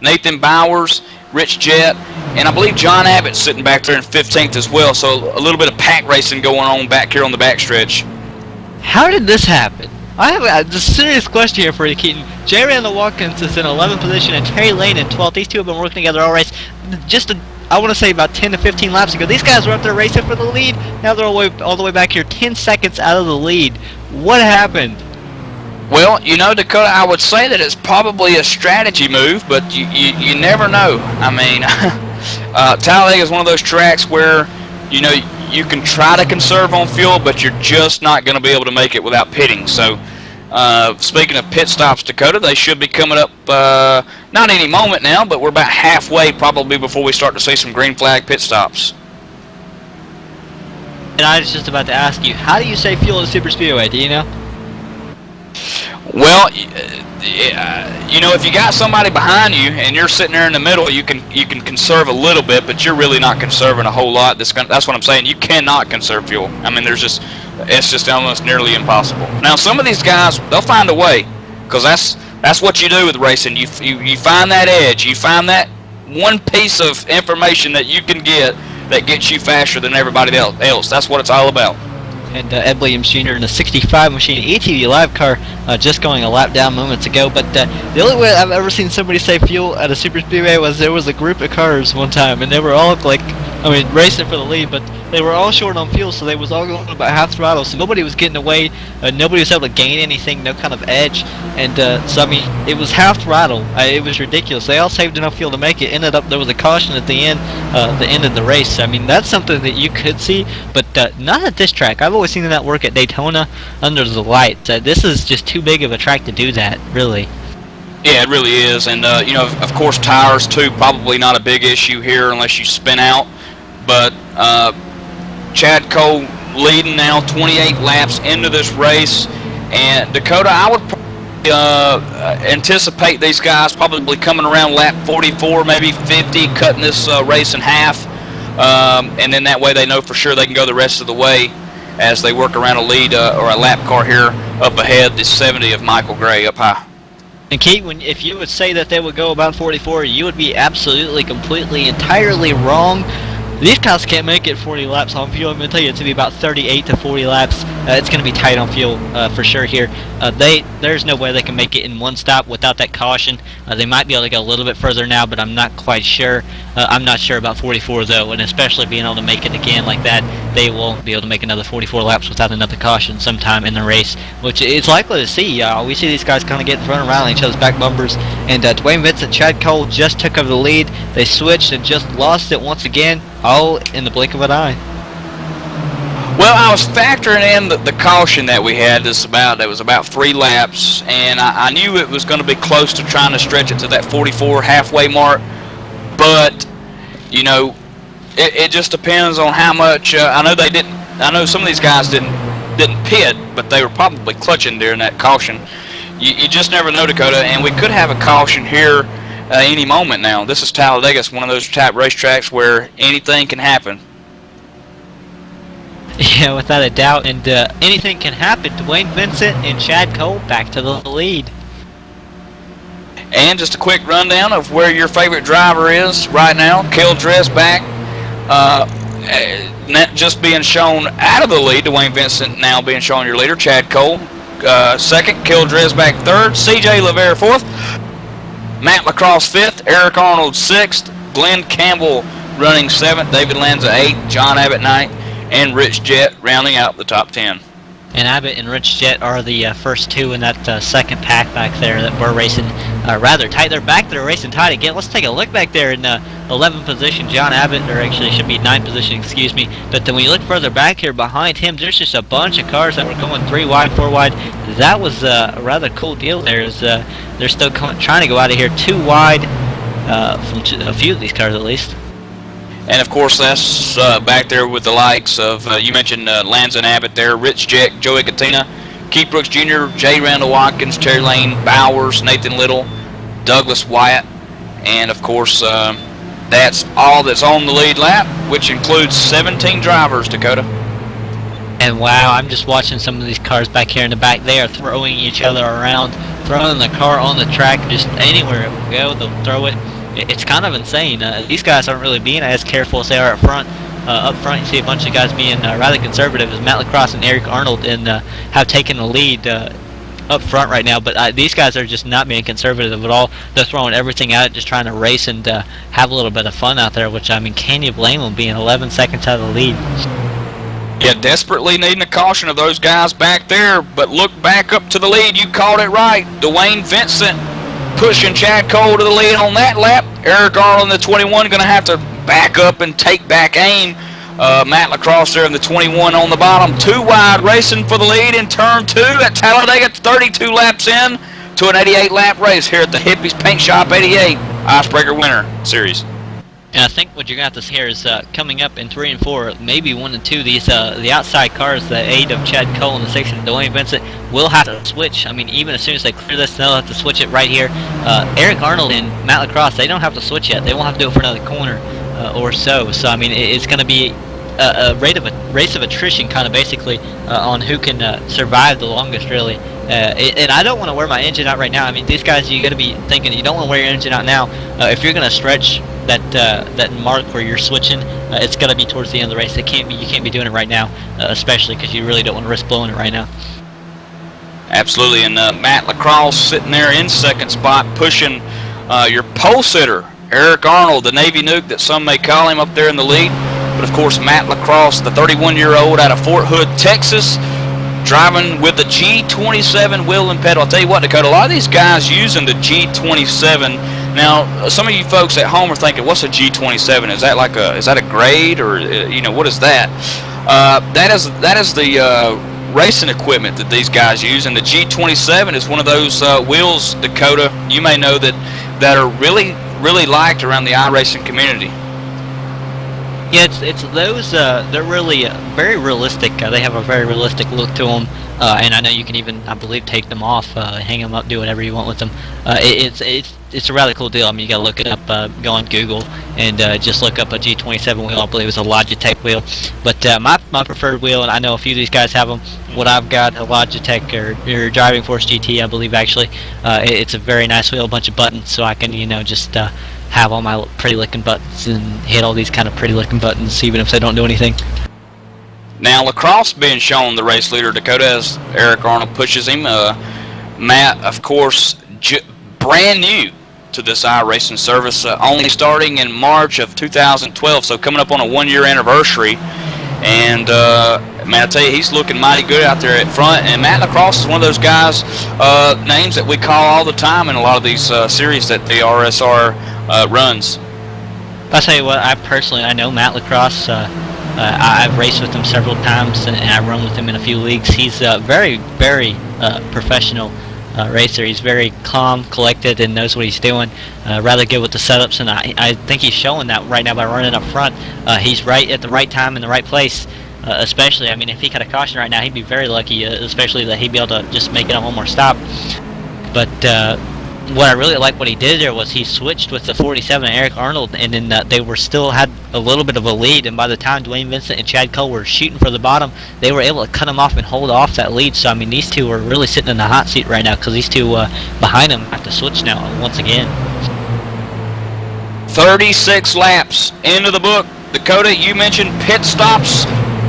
Nathan Bowers, Rich Jett, and I believe John Abbott's sitting back there in 15th as well. So a little bit of pack racing going on back here on the backstretch. How did this happen? I have a serious question here for you, Keaton. Jay Randall Watkins is in 11th position and Terry Lane in 12th. These two have been working together all race. I want to say about 10 to 15 laps ago. These guys were up there racing for the lead. Now they're all the way back here, 10 seconds out of the lead. What happened? Well, you know, Dakota, I would say that it's probably a strategy move, but you never know. I mean, Talladega is one of those tracks where, you know, you can try to conserve on fuel, but you're just not going to be able to make it without pitting. So, speaking of pit stops, Dakota, they should be coming up, not any moment now, but we're about halfway probably before we start to see some green flag pit stops. And I was just about to ask you, how do you save fuel at Super Speedway? Do you know? Well, you know, if you got somebody behind you and you're sitting there in the middle, you can conserve a little bit, but you're really not conserving a whole lot. That's what I'm saying. You cannot conserve fuel. I mean, it's just almost nearly impossible. Now, some of these guys, they'll find a way, because that's what you do with racing. You find that edge. You find that one piece of information that you can get that gets you faster than everybody else. That's what it's all about. And Ed Williams Jr. in a 65 machine ATV live car, just going a lap down moments ago. But the only way I've ever seen somebody save fuel at a super speedway was there was a group of cars one time, and they were all like, I mean, racing for the lead, but they were all short on fuel, so they was all going about half throttle, so nobody was getting away, nobody was able to gain anything, no kind of edge, and so I mean, it was half throttle. It was ridiculous. They all saved enough fuel to make it. Ended up there was a caution at the end of the race. I mean, that's something that you could see, but not at this track. I've always seen that work at Daytona under the lights. This is just too big of a track to do that, really. Yeah, it really is, and you know, of course, tires too, probably not a big issue here unless you spin out. But Chad Cole leading now 28 laps into this race, and Dakota, I would probably anticipate these guys probably coming around lap 44, maybe 50, cutting this race in half, and then that way they know for sure they can go the rest of the way as they work around a lead or a lap car here up ahead, the 70 of Michael Gray up high. And Kate, if you would say that they would go about 44, you would be absolutely, completely, entirely wrong. These guys can't make it 40 laps on fuel. I'm going to tell you, it's going to be about 38 to 40 laps. It's going to be tight on fuel for sure here. There's no way they can make it in one stop without that caution. They might be able to go a little bit further now, but I'm not quite sure. I'm not sure about 44 though, and especially being able to make it again like that, they won't be able to make another 44 laps without another caution sometime in the race, which it's likely to see. We see these guys kind of getting thrown around each other's back bumpers, and Dwayne Vincent, Chad Cole just took over the lead. They switched and just lost it once again, all in the blink of an eye. Well, I was factoring in the caution that we had. That was about 3 laps, and I knew it was going to be close to trying to stretch it to that 44 halfway mark. But you know, it just depends on how much. I know some of these guys didn't pit, but they were probably clutching during that caution. You just never know, Dakota, and we could have a caution here any moment now. This is Talladega. It's one of those type racetracks where anything can happen. Yeah, without a doubt, and anything can happen. Dwayne Vincent and Chad Cole back to the lead. And just a quick rundown of where your favorite driver is right now. Kel Dress back, just being shown out of the lead. Dwayne Vincent now being shown your leader. Chad Cole second, Kel Dress back third, CJ Lavere fourth, Matt Lacrosse fifth, Eric Arnold sixth, Glenn Campbell running seventh, David Lanza eighth, John Abbott ninth, and Rich Jett rounding out the top 10. And Abbott and Rich Jett are the first two in that second pack back there that we're racing rather tight. They're back there racing tight again. Let's take a look back there in 11th position. John Abbott, or actually it should be 9th position, excuse me. But then when you look further back here behind him, there's just a bunch of cars that were going 3 wide, 4 wide. That was a rather cool deal there. They're still trying to go out of here 2 wide from a few of these cars at least. And of course, that's back there with the likes of, you mentioned Lanza and Abbott there, Rich Jett, Joey Katina, Keith Brooks Jr., J. Randall Watkins, Terry Lane, Bowers, Nathan Little, Douglas Wyatt, and of course that's all that's on the lead lap, which includes 17 drivers, Dakota. And wow, I'm just watching some of these cars back here in the back. They are throwing each other around, throwing the car on the track, just anywhere it will go, they'll throw it. It's kind of insane. These guys aren't really being as careful as they are up front. Up front, you see a bunch of guys being rather conservative, as Matt Lacrosse and Eric Arnold have taken the lead up front right now. But these guys are just not being conservative at all. They're throwing everything at it, just trying to race and have a little bit of fun out there, which, I mean, can you blame them being 11 seconds out of the lead? Yeah, desperately needing a caution of those guys back there, but look back up to the lead. You called it right. Dwayne Vincent pushing Chad Cole to the lead on that lap. Eric Arnold in the 21 going to have to back up and take back aim. Matt Lacrosse there in the 21 on the bottom. 2 wide racing for the lead in turn 2 at Talladega. 32 laps in to an 88-lap race here at the Hippies Paint Shop 88 Icebreaker Winter Series. And I think what you're going to have to see here is coming up in 3 and 4, maybe 1 and 2, these the outside cars, the 8 of Chad Cole and the 6 of Dwayne Vincent, will have to switch. I mean, even as soon as they clear this, they'll have to switch it right here. Eric Arnold and Matt Lacrosse, they don't have to switch yet. They won't have to do it for another corner or so. So, I mean, it's going to be a race of attrition, kind of basically, on who can survive the longest, really. And I don't want to wear my engine out right now. I mean, these guys, you got to be thinking you don't want to wear your engine out now. If you're going to stretch that mark where you're switching, it's got to be towards the end of the race. You can't be doing it right now, especially because you really don't want to risk blowing it right now. Absolutely, and Matt Lacrosse sitting there in second spot, pushing your pole sitter, Eric Arnold, the Navy Nuke that some may call him, up there in the lead. But of course, Matt Lacrosse, the 31-year-old out of Fort Hood, Texas, driving with the G27 wheel and pedal. I'll tell you what, Dakota, a lot of these guys using the G27. Now, some of you folks at home are thinking, what's a G27? Is that like is that a grade, or you know, what is that? That is the racing equipment that these guys use, and the G27 is one of those wheels, Dakota, you may know that are really liked around the iRacing community. Yeah, it's those. They're really very realistic. They have a very realistic look to them, and I know you can even, I believe, take them off, hang them up, do whatever you want with them. It's a rather cool deal. I mean, you gotta look it up, go on Google, and just look up a G27 wheel. I believe it's a Logitech wheel. But my preferred wheel, and I know a few of these guys have them. What I've got, a Logitech or Driving Force GT, I believe, actually. It's a very nice wheel, a bunch of buttons, so I can, you know, just have all my pretty looking buttons and hit all these kind of pretty looking buttons, even if they don't do anything. Now Lacrosse being shown the race leader, Dakota, as Eric Arnold pushes him. Matt, of course, brand new to this iRacing service, only starting in March of 2012, so coming up on a 1-year anniversary. And man, I tell you, he's looking mighty good out there at front. And Matt Lacrosse is one of those guys, names that we call all the time in a lot of these series that the RSR runs. I'll tell you what, I know Matt Lacrosse. I've raced with him several times, and I run with him in a few leagues. He's a very, very professional racer. He's very calm, collected, and knows what he's doing. Rather good with the setups, and I think he's showing that right now by running up front. He's right at the right time in the right place. Especially, I mean, if he got a caution right now, he'd be very lucky, especially that he'd be able to just make it on one more stop. But what I really like what he did there was he switched with the 47 Eric Arnold, and then they were still had a little bit of a lead, and by the time Dwayne Vincent and Chad Cole were shooting for the bottom, they were able to cut him off and hold off that lead. So I mean, these two are really sitting in the hot seat right now, because these two behind them have to switch now once again. 36 laps into the book. Dakota, you mentioned pit stops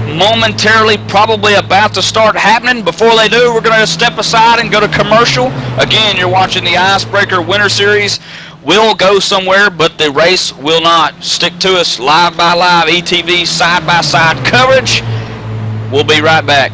momentarily probably about to start happening. Before they do, we're going to step aside and go to commercial. Again, you're watching the Icebreaker Winter Series. We'll go somewhere, but the race will not. Stick to us, live by live, ETV side-by-side coverage. We'll be right back.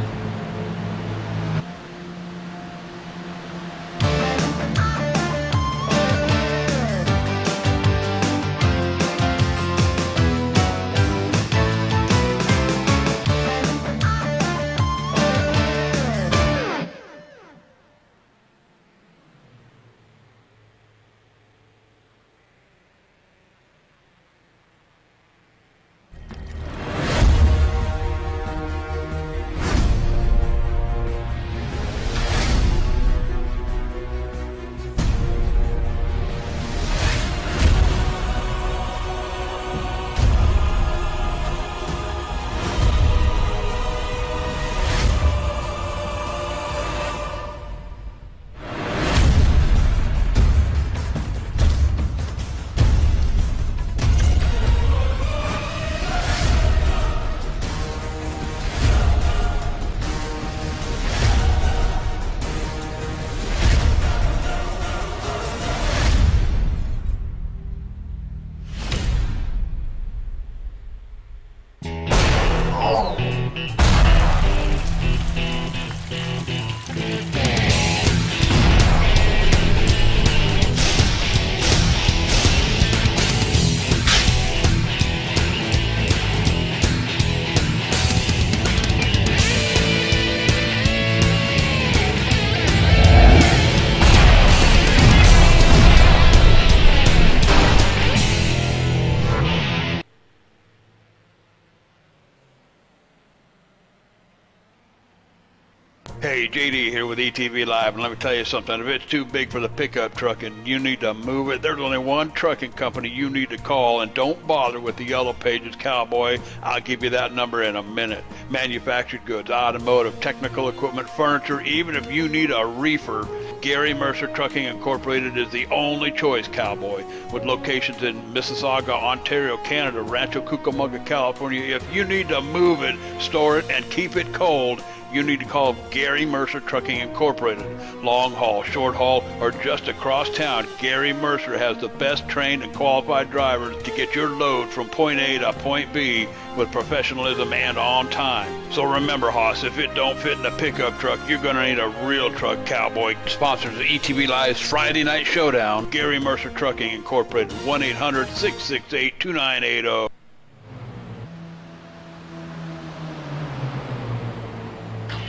Hey, JD here with ETV Live, and let me tell you something. If it's too big for the pickup truck and you need to move it, there's only one trucking company you need to call, and don't bother with the Yellow Pages Cowboy. I'll give you that number in a minute. Manufactured goods, automotive, technical equipment, furniture, even if you need a reefer, Gary Mercer Trucking Incorporated is the only choice, Cowboy. With locations in Mississauga, Ontario, Canada, Rancho Cucamonga, California, if you need to move it, store it, and keep it cold, you need to call Gary Mercer Trucking Incorporated. Long haul, short haul, or just across town, Gary Mercer has the best trained and qualified drivers to get your load from point A to point B with professionalism and on time. So remember, Hoss, if it don't fit in a pickup truck, you're going to need a real truck, Cowboy. Sponsors of ETV Live's Friday Night Showdown, Gary Mercer Trucking Incorporated, 1-800-668-2980.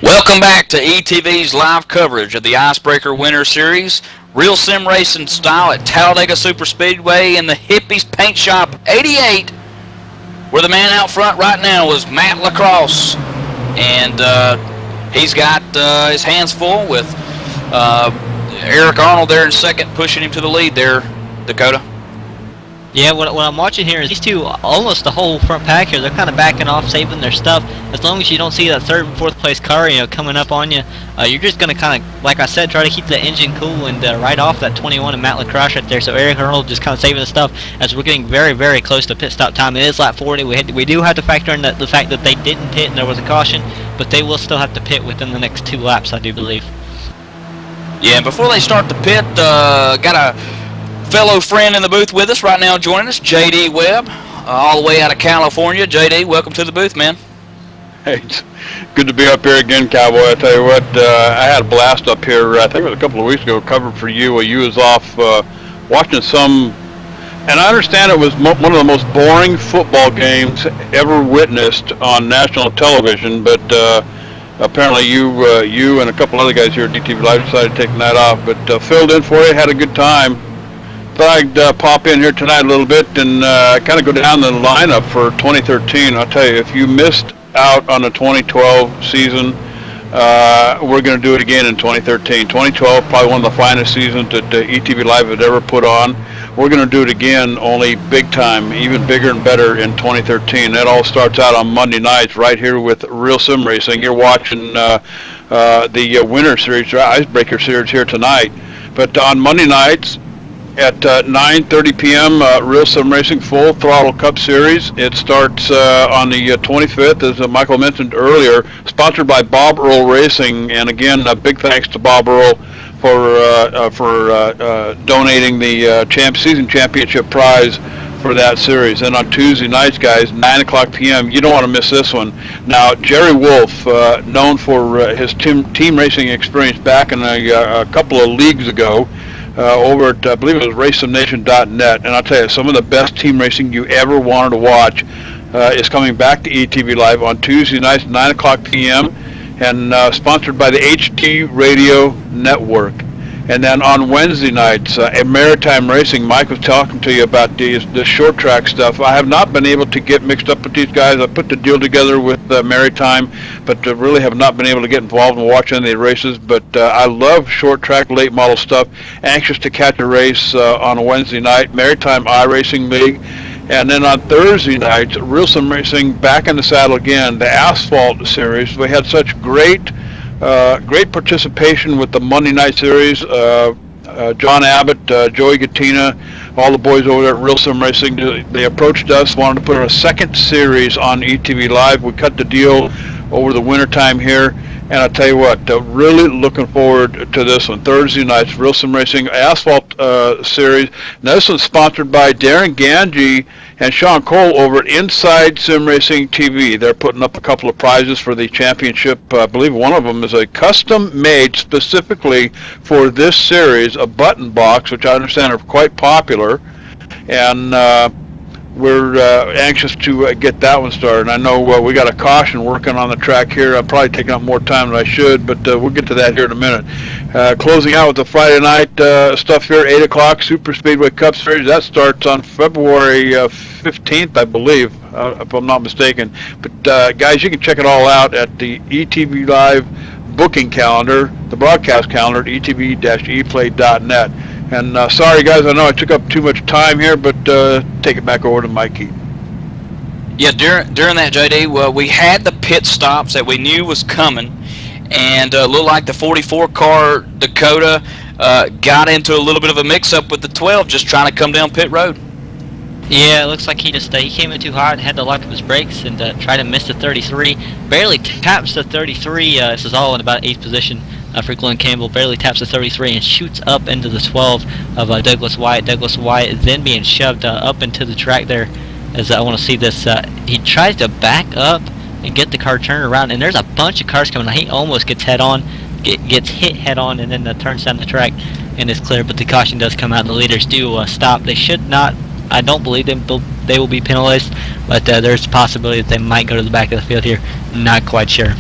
Welcome back to ETV's live coverage of the Icebreaker Winter Series. Real sim racing style at Talladega Super Speedway in the Hippies Paint Shop 88, where the man out front right now is Matt Lacrosse. And he's got his hands full with Eric Arnold there in second, pushing him to the lead there, Dakota. Yeah, what I'm watching here is these two, almost the whole front pack here, they're kind of backing off, saving their stuff. As long as you don't see that third and fourth place car, coming up on you, you're just going to kind of, like I said, try to keep the engine cool and right off that 21 and Matt Lacrosse right there. So Eric Arnold just kind of saving the stuff as we're getting very, very close to pit stop time. It is lap 40. We do have to factor in the fact that they didn't pit and there was a caution, but they will still have to pit within the next 2 laps, I do believe. Yeah, and before they start the pit, got a fellow friend in the booth with us right now joining us, JD Webb, all the way out of California. JD, welcome to the booth, man. Hey, it's good to be up here again, Cowboy. I tell you what, I had a blast up here, I think it was a couple of weeks ago, covered for you while you was off watching some, and I understand it was one of the most boring football games ever witnessed on national television, but apparently you and a couple other guys here at DTV Live decided to take the night off, but filled in for you, had a good time. Thought I'd pop in here tonight a little bit and kind of go down the lineup for 2013. I'll tell you, if you missed out on the 2012 season, we're going to do it again in 2013. 2012, probably one of the finest seasons that ETV Live had ever put on. We're going to do it again, only big time, even bigger and better in 2013. That all starts out on Monday nights right here with Real Sim Racing. You're watching the Winter Series, Icebreaker Series here tonight. But on Monday nights, at 9:30 p.m., Real Sim Racing Full Throttle Cup Series. It starts on the 25th, as Michael mentioned earlier, sponsored by Bob Earl Racing. And again, a big thanks to Bob Earl for donating the season championship prize for that series. And on Tuesday nights, guys, 9 o'clock p.m., you don't want to miss this one. Now, Jerry Wolf, known for his team racing experience back in a couple of leagues ago, over at, I believe it was RaceSimNation.net, and I'll tell you, some of the best team racing you ever wanted to watch is coming back to ETV Live on Tuesday nights, 9 o'clock p.m., and sponsored by the HD Radio Network. And then on Wednesday nights, at Maritime Racing, Mike was talking to you about the short track stuff. I have not been able to get mixed up with these guys. I put the deal together with Maritime, but really have not been able to get involved in watching any of the races. But I love short track, late model stuff. Anxious to catch a race on a Wednesday night, Maritime iRacing League. And then on Thursday nights, Real Sim Racing back in the saddle again, the Asphalt Series. We had such great participation with the Monday night series. John Abbott, Joey Gattina, all the boys over there at Real Sim Racing, they approached us, wanted to put a second series on ETV Live. We cut the deal over the wintertime here, and I'll tell you what, really looking forward to this one. Thursday nights, Real Sim Racing Asphalt Series. Now this one's sponsored by Darren Ganji and Sean Cole over at Inside Sim Racing TV. They're putting up a couple of prizes for the championship. I believe one of them is a custom-made specifically for this series, a button box, which I understand are quite popular. And we're anxious to get that one started. I know we got a caution working on the track here. I'm probably taking up more time than I should, but we'll get to that here in a minute. Closing out with the Friday night stuff here, 8 o'clock, Super Speedway Cup Series. That starts on February 15th, I believe, if I'm not mistaken. But guys, you can check it all out at the ETV Live booking calendar, the broadcast calendar at etv-eplay.net. And sorry guys, I know I took up too much time here, but take it back over to Mike Keaton. Yeah, during that, JD, well, we had the pit stops that we knew was coming, and looked like the 44 car Dakota got into a little bit of a mix-up with the 12, just trying to come down pit road. Yeah, it looks like he came in too hard, had to lock up his brakes, and tried to miss the 33. Barely taps the 33. This is all in about 8th position for Glenn Campbell. Barely taps the 33 and shoots up into the 12 of Douglas Wyatt. Douglas Wyatt is then being shoved up into the track there. As I want to see this, he tries to back up and get the car turned around, and there's a bunch of cars coming. He almost gets gets hit head on, and then turns down the track and is clear. But the caution does come out. The leaders do stop. They should not. I don't believe they will be penalized, but there's a possibility that they might go to the back of the field here. Not quite sure.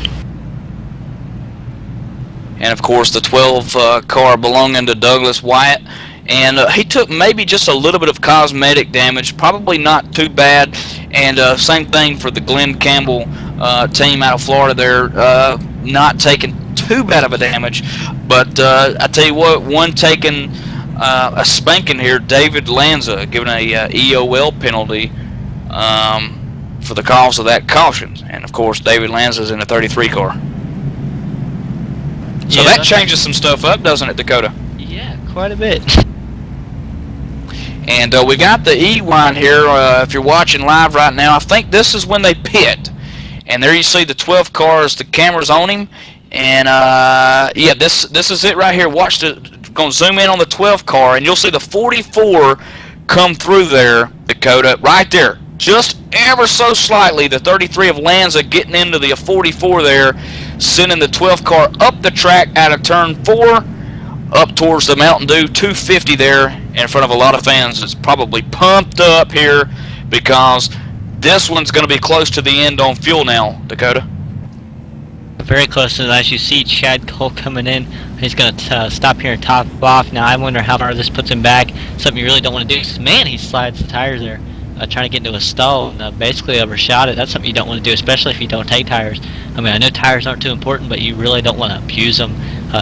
And of course, the 12 car belonging to Douglas Wyatt, and he took maybe just a little bit of cosmetic damage, probably not too bad. And same thing for the Glenn Campbell team out of Florida. They're not taking too bad of a damage, but I tell you what, one taking a spanking here, David Lanza, given a EOL penalty for the cause of that caution. And of course, David Lanza's in a 33 car. So yeah, that changes some stuff up, doesn't it, Dakota? Yeah, quite a bit. And we got the E-line here. If you're watching live right now, I think this is when they pit. And there you see the 12 cars, the camera's on him. And yeah, this is it right here. Watch the. Going to zoom in on the 12 car, and you'll see the 44 come through there, Dakota, right there. Just ever so slightly, the 33 of Lanza getting into the 44 there, sending the 12 car up the track out of turn 4, up towards the Mountain Dew 250 there in front of a lot of fans. It's probably pumped up here because this one's going to be close to the end on fuel now, Dakota. Very close to that. As you see Chad Cole coming in, he's going to stop here and top off. Now I wonder how far this puts him back. Something you really don't want to do. Man, he slides the tires there, trying to get into a stall and basically overshot it. That's something you don't want to do, especially if you don't take tires. I mean, I know tires aren't too important, but you really don't want to abuse them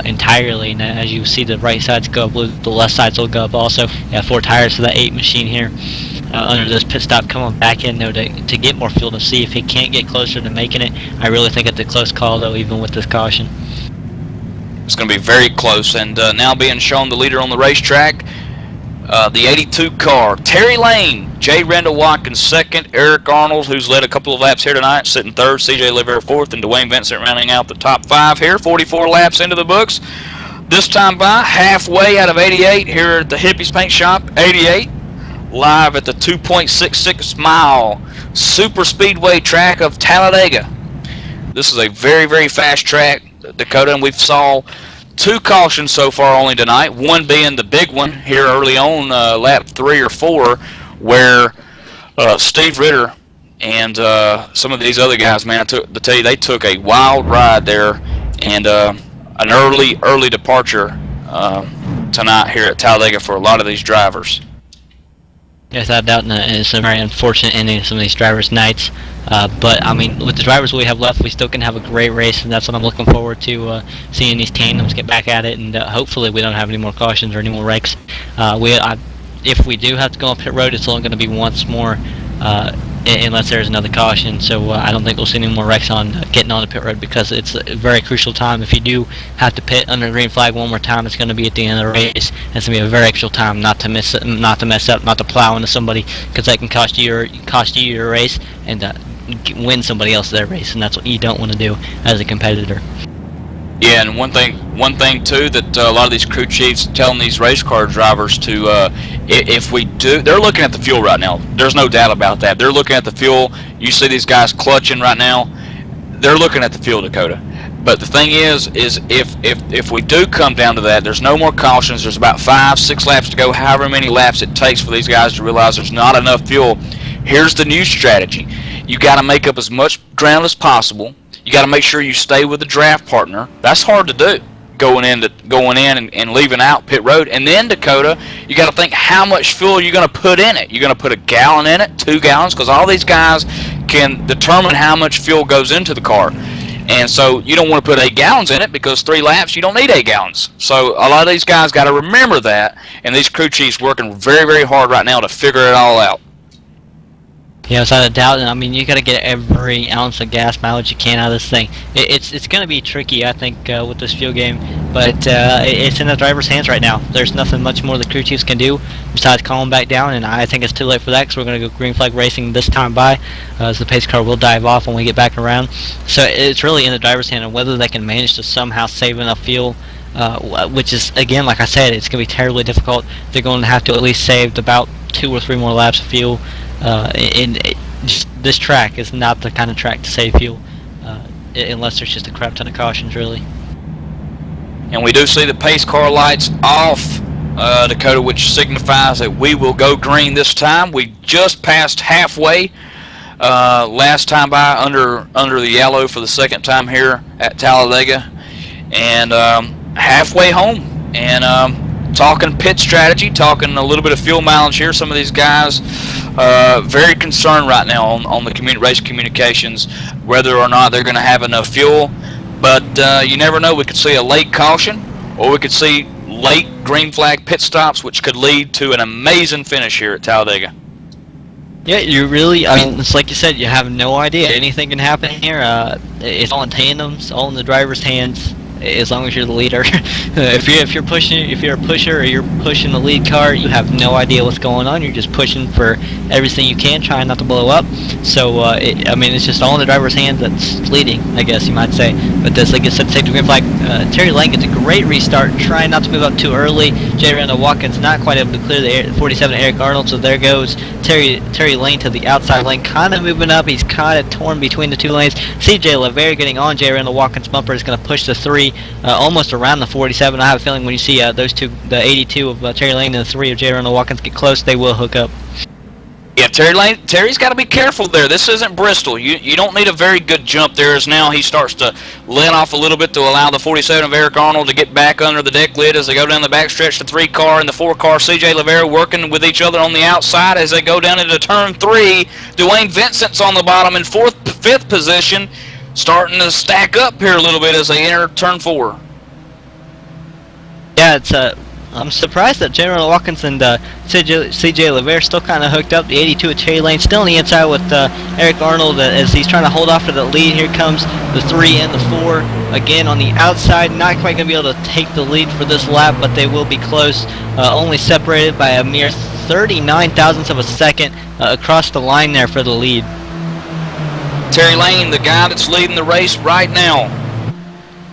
entirely. And as you see, the right sides go up, the left sides will go up also. Yeah, 4 tires for that 8 machine here. Under this pit stop, coming back in though to get more fuel to see if he can't get closer to making it. I really think it's a close call though, even with this caution. It's going to be very close, and now being shown the leader on the racetrack, the 82 car, Terry Lane, Jay Randall Watkins second, Eric Arnold, who's led a couple of laps here tonight, sitting third, CJ Oliveira fourth, and Dwayne Vincent rounding out the top 5 here. 44 laps into the books. This time by halfway out of 88 here at the Hippies Paint Shop, 88. Live at the 2.66 mile super speedway track of Talladega. This is a very, very fast track, Dakota, and we've saw 2 cautions so far only tonight, one being the big one here early on, lap 3 or 4, where Steve Ritter and some of these other guys, man, to tell you, they took a wild ride there, and an early departure tonight here at Talladega for a lot of these drivers. Yes, without doubt, it's a very unfortunate ending of some of these drivers' nights. But, I mean, with the drivers we have left, we still can have a great race, and that's what I'm looking forward to, seeing these tandems get back at it, and hopefully we don't have any more cautions or any more wrecks. If we do have to go on pit road, it's only going to be once more, unless there's another caution. So I don't think we'll see any more wrecks on getting on the pit road, because it's a very crucial time. If you do have to pit under the green flag one more time, it's going to be at the end of the race, and it's going to be a very crucial time not to mess up, not to plow into somebody, because that can cost you your race and win somebody else their race, and that's what you don't want to do as a competitor. Yeah, and one thing too that a lot of these crew chiefs telling these race car drivers to, if we do, they're looking at the fuel right now. There's no doubt about that. They're looking at the fuel. You see these guys clutching right now. They're looking at the fuel, Dakota. But the thing is if we do come down to that, there's no more cautions. There's about 5-6 laps to go, however many laps it takes for these guys to realize there's not enough fuel. Here's the new strategy. You got to make up as much ground as possible. You got to make sure you stay with the draft partner. That's hard to do, going in and leaving out pit road. And then, Dakota, you got to think how much fuel you're going to put in it. You're going to put a gallon in it, 2 gallons, because all these guys can determine how much fuel goes into the car. And so you don't want to put 8 gallons in it because 3 laps you don't need 8 gallons. So a lot of these guys got to remember that, and these crew chiefs working very, very hard right now to figure it all out. Yeah, without a doubt. And I mean, you got to get every ounce of gas mileage you can out of this thing. It's going to be tricky, I think, with this fuel game, but it's in the driver's hands right now. There's nothing much more the crew chiefs can do besides calm them back down, and I think it's too late for that because we're going to go green flag racing this time by, as the pace car will dive off when we get back around. So it's really in the driver's hand and whether they can manage to somehow save enough fuel, which is, again, like I said, it's going to be terribly difficult. They're going to have to at least save about 2 or 3 more laps of fuel. This track is not the kind of track to save fuel, unless there's just a crap ton of cautions, really. And we do see the pace car lights off, Dakota, which signifies that we will go green this time. We just passed halfway last time by under the yellow for the second time here at Talladega, and halfway home. And talking pit strategy, talking a little bit of fuel mileage here. Some of these guys very concerned right now on the race communications whether or not they're going to have enough fuel. But you never know. We could see a late caution, or we could see late green flag pit stops, which could lead to an amazing finish here at Talladega. Yeah, you really, I mean, it's like you said, you have no idea. Anything can happen here. It's all in tandems, all in the driver's hands, as long as you're the leader. if you're a pusher or you're pushing the lead car, you have no idea what's going on. You're just pushing for everything you can, trying not to blow up. So I mean, it's just all in the driver's hands that's leading, I guess you might say. But that's, like I said, safety green flag. Terry Lane gets a great restart, trying not to move up too early. J. Randall Watkins not quite able to clear the 47 Eric Arnold, so there goes Terry Lane to the outside lane, kind of moving up. He's kind of torn between the 2 lanes. CJ LeVere getting on J. Randall Watkins' bumper is going to push the 3 almost around the 47. I have a feeling when you see those two, the 82 of Terry Lane and the 3 of J. Randall Watkins, get close, they will hook up. Yeah, Terry's got to be careful there. This isn't Bristol. You don't need a very good jump there, as now he starts to let off a little bit to allow the 47 of Eric Arnold to get back under the deck lid as they go down the backstretch. The 3 car and the 4 car, CJ LeVere working with each other on the outside as they go down into turn 3. Dwayne Vincent's on the bottom in 5th position, starting to stack up here a little bit as they enter turn 4. Yeah, it's I'm surprised that J. Randall Watkins and CJ LeVere still kind of hooked up. The 82 of Terry Lane still on the inside with Eric Arnold as he's trying to hold off to the lead. Here comes the 3 and the 4 again on the outside. Not quite going to be able to take the lead for this lap, but they will be close. Only separated by a mere 39 thousandths of a second across the line there for the lead. Terry Lane, the guy that's leading the race right now,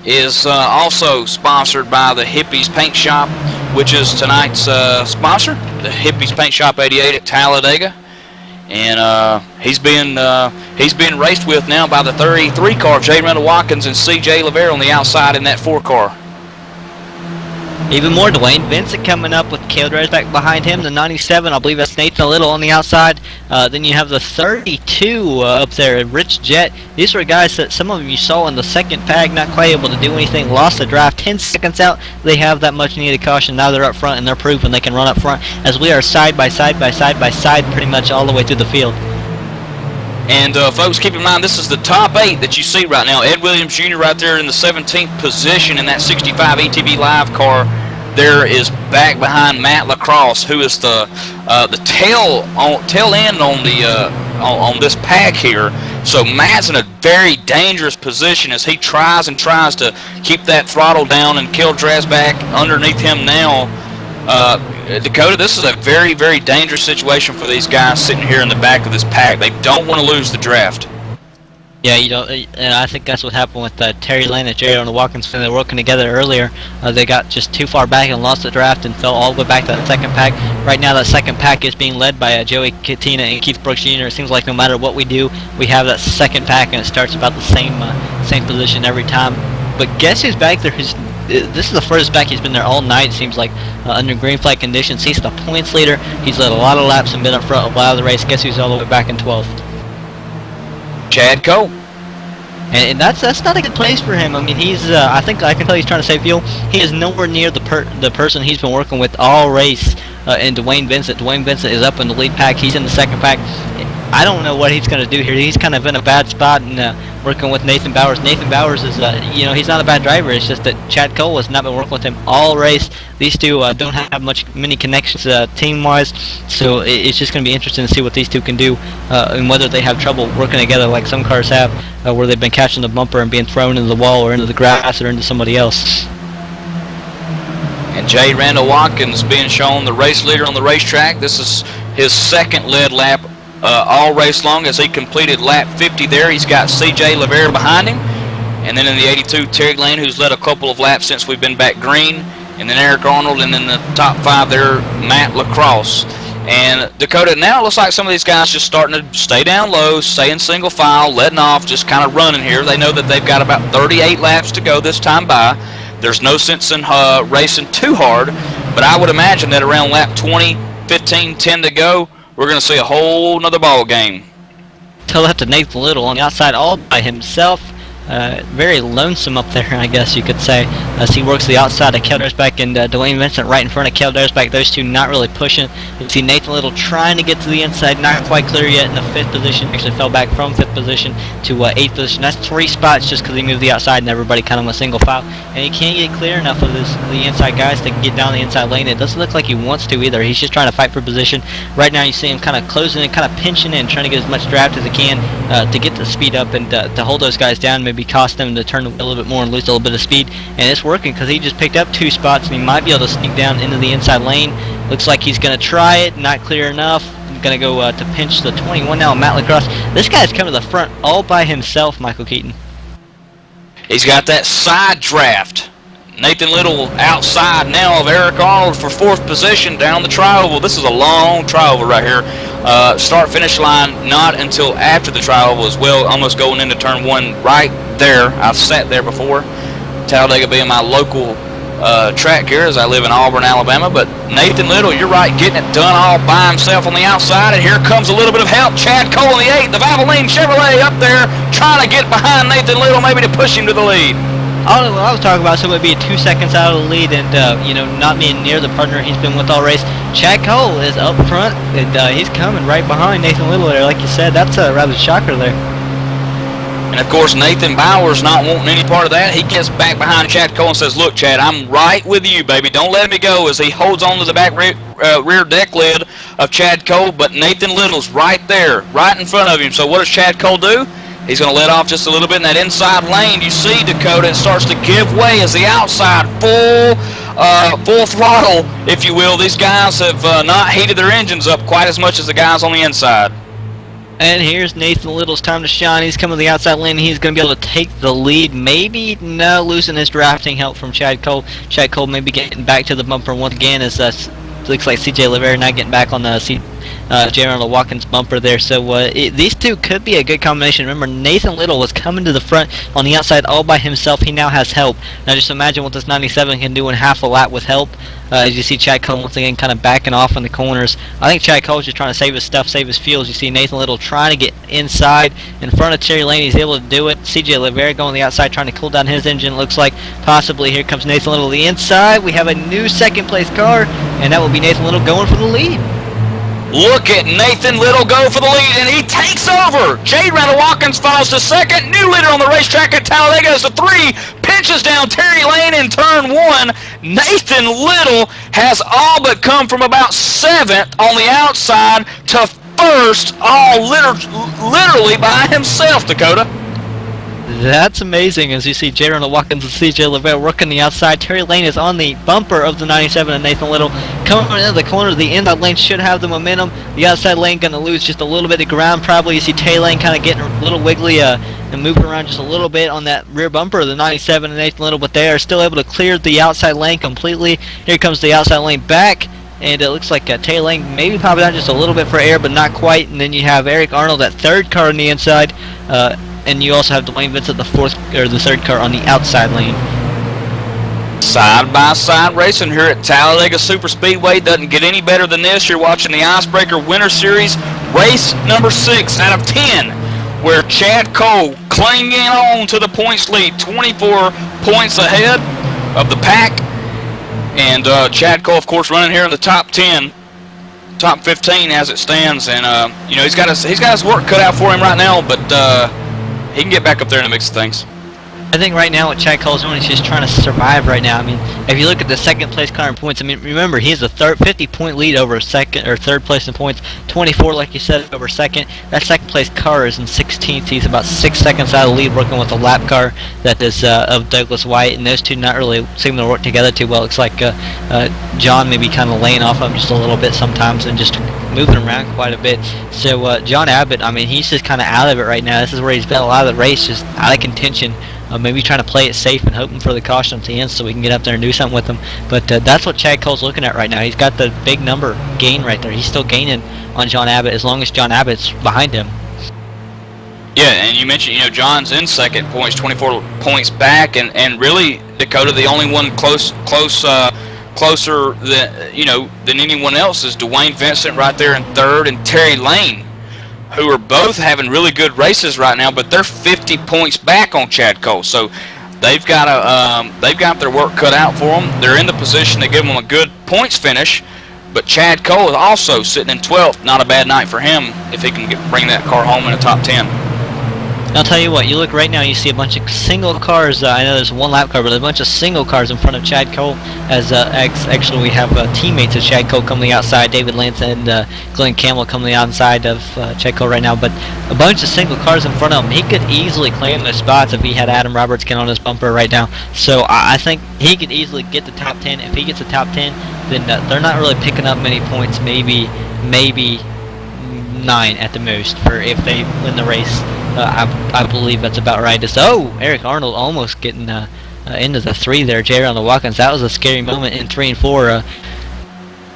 is also sponsored by the Hippies Paint Shop, which is tonight's sponsor, the Hippies Paint Shop 88 at Talladega, and he's being raced with now by the 33 car, J. Randall Watkins and C.J. LeVere on the outside in that 4 car. Even more, Dwayne Vincent coming up with Cale Dresbach behind him. The 97, I believe that's Nathan Little on the outside. Then you have the 32 up there, Rich Jett. These were guys that some of them you saw in the second pack, not quite able to do anything, lost the draft 10 seconds out. They have that much needed caution. Now they're up front and they're proving they can run up front as we are side by side by side by side pretty much all the way through the field. And folks, keep in mind, this is the top 8 that you see right now. Ed Williams Jr. right there in the 17th position in that 65 ATV Live car. There is back behind Matt LaCrosse, who is the tail end on this pack here. So Matt's in a very dangerous position as he tries to keep that throttle down and kill Dresbach underneath him now. Dakota, this is a very, very dangerous situation for these guys sitting here in the back of this pack. They don't want to lose the draft. Yeah, you know, and I think that's what happened with Terry Lane and J. Randall Watkins when they were working together earlier. They got just too far back and lost the draft and fell all the way back to that second pack. Right now, that second pack is being led by Joey Katina and Keith Brooks Jr. It seems like no matter what we do, we have that second pack, and it starts about the same position every time. But guess who's back there? This is the furthest back he's been there all night, it seems like, under green flag conditions. He's the points leader. He's led a lot of laps and been up front a lot of the race. Guess who's all the way back in 12th? Chad Cole. And that's not a good place for him. I mean, he's I think I can tell he's trying to save fuel. He is nowhere near the person he's been working with all race and Dwayne Vincent. Dwayne Vincent is up in the lead pack. He's in the second pack. I don't know what he's going to do here. He's kind of in a bad spot and working with Nathan Bowers. Nathan Bowers is, he's not a bad driver. It's just that Chad Cole has not been working with him all race. These two don't have many connections team-wise, so it's just going to be interesting to see what these two can do and whether they have trouble working together like some cars have, where they've been catching the bumper and being thrown into the wall or into the grass or into somebody else. And J. Randall Watkins being shown the race leader on the racetrack. This is his second lead lap all race long as he completed lap 50 there. He's got C.J. Lavere behind him. And then in the 82, Terry Lane, who's led a couple of laps since we've been back green. And then Eric Arnold, and then the top 5 there, Matt Lacrosse. And Dakota, now it looks like some of these guys just starting to stay down low, stay in single file, letting off, just kind of running here. They know that they've got about 38 laps to go this time by. There's no sense in racing too hard, but I would imagine that around lap 20, 15, 10 to go, we're going to see a whole nother ball game. Tell that to Nathan Little on the outside all by himself. Very lonesome up there, I guess you could say, as he works the outside of Kel Dersbeck and Dwayne Vincent right in front of Kel Dersbeck. Those two not really pushing. You see Nathan Little trying to get to the inside, not quite clear yet in the 5th position. Actually fell back from 5th position to 8th position. That's 3 spots just because he moved the outside and everybody kind of went single file. And he can't get clear enough of the inside guys to get down the inside lane. It doesn't look like he wants to either. He's just trying to fight for position. Right now you see him kind of closing and kind of pinching in, trying to get as much draft as he can to get the speed up and to hold those guys down, maybe cost them to turn a little bit more and lose a little bit of speed. And it's working because he just picked up 2 spots and he might be able to sneak down into the inside lane. Looks like he's going to try it, not clear enough. Going to go to pinch the 21 now, Matt Lacrosse. This guy's coming to the front all by himself, Michael Keaton. He's got that side draft. Nathan Little outside now of Eric Arnold for 4th position down the tri-oval. This is a long tri-oval right here. Start-finish line not until after the tri-oval as well, almost going into turn 1 right there. I've sat there before. Talladega being my local track here as I live in Auburn, Alabama. But Nathan Little, you're right, getting it done all by himself on the outside. And here comes a little bit of help. Chad Cole in the 8th, the Valvoline Chevrolet up there trying to get behind Nathan Little, maybe to push him to the lead. I don't know what I was talking about, so it would be 2 seconds out of the lead and, not being near the partner he's been with all race. Chad Cole is up front, and he's coming right behind Nathan Little there. Like you said, that's a rather shocker there. And, of course, Nathan Bowers not wanting any part of that. He gets back behind Chad Cole and says, look, Chad, I'm right with you, baby. Don't let me go, as he holds on to the back rear deck lid of Chad Cole. But Nathan Little's right there, right in front of him. So what does Chad Cole do? He's going to let off just a little bit in that inside lane. You see, Dakota, it starts to give way as the outside full throttle, if you will. These guys have not heated their engines up quite as much as the guys on the inside. And here's Nathan Little's time to shine. He's coming to the outside lane. He's going to be able to take the lead. Maybe no, losing his drafting help from Chad Cole. Chad Cole maybe getting back to the bumper once again as looks like C.J. Lavere not getting back on the J. Randall Watkins bumper there. So these two could be a good combination. Remember, Nathan Little was coming to the front on the outside all by himself. He now has help. Now just imagine what this 97 can do in half a lap with help. As you see Chad Cole once again kind of backing off in the corners. I think Chad Cole's just trying to save his stuff, save his fuels. You see Nathan Little trying to get inside in front of Terry Lane. He's able to do it. C.J. Lavere going on the outside trying to cool down his engine. Looks like possibly here comes Nathan Little to the inside. We have a new second place car, and that will be Nathan Little going for the lead. Look at Nathan Little go for the lead, and he takes over. J. Randall Watkins follows to 2nd. New leader on the racetrack at Talladega is the 3. Pinches down Terry Lane in turn 1. Nathan Little has all but come from about 7th on the outside to 1st, all literally by himself, Dakota. That's amazing as you see J. Randall Watkins and C.J. Lavere working the outside. Terry Lane is on the bumper of the 97 and Nathan Little coming into the corner. The inside lane should have the momentum. The outside lane going to lose just a little bit of ground probably. You see Terry Lane kind of getting a little wiggly and moving around just a little bit on that rear bumper of the 97 and Nathan Little, but they are still able to clear the outside lane completely. Here comes the outside lane back. And it looks like Taylor Lane maybe popping out just a little bit for air, but not quite. And then you have Eric Arnold, that 3rd car on the inside. And you also have Dwayne Vincent, the 3rd car on the outside lane. Side-by-side racing here at Talladega Super Speedway. Doesn't get any better than this. You're watching the Icebreaker Winter Series, race number 6 out of 10, where Chad Cole clinging on to the points lead, 24 points ahead of the pack. And Chad Cole, of course, running here in the top 10. top 15 as it stands, and you know, he's got his work cut out for him right now, but he can get back up there in the mix of things. I think right now what Chad Cole's doing is just trying to survive right now. I mean, if you look at the second place car in points, I mean, remember, he has a 50-point lead over second or third place in points, 24, like you said, over second. That second place car is in 16th. He's about 6 seconds out of the lead, working with a lap car that is of Douglas White, and those two not really seem to work together too well. Looks like John may be kind of laying off him just a little bit sometimes and just moving around quite a bit. So John Abbott, I mean, he's just kind of out of it right now. This is where he's been a lot of the race, just out of contention. Maybe trying to play it safe and hoping for the caution at the end so we can get up there and do something with him. But that's what Chad Cole's looking at right now. He's got the big number gain right there. He's still gaining on John Abbott as long as John Abbott's behind him. Yeah, and you mentioned, you know, John's in second points, 24 points back, and really, Dakota, the only one closer than, you know, than anyone else is Dwayne Vincent right there in third, and Terry Lane, who are both having really good races right now, but they're 50 points back on Chad Cole. So they've got their work cut out for them. They're in the position to give them a good points finish, but Chad Cole is also sitting in 12th. Not a bad night for him if he can bring that car home in the top 10. I'll tell you what, you look right now, you see a bunch of single cars. I know there's one lap car, but there's a bunch of single cars in front of Chad Cole. As actually we have teammates of Chad Cole coming outside, David Lance and Glenn Campbell coming outside of Chad Cole right now. But a bunch of single cars in front of him. He could easily claim those spots if he had Adam Roberts get on his bumper right now. So I think he could easily get the top 10. If he gets the top 10, then they're not really picking up many points. Maybe 9 at the most for if they win the race. I believe that's about right. Eric Arnold almost getting into the 3 there. J. on the Watkins. That was a scary moment in 3 and 4.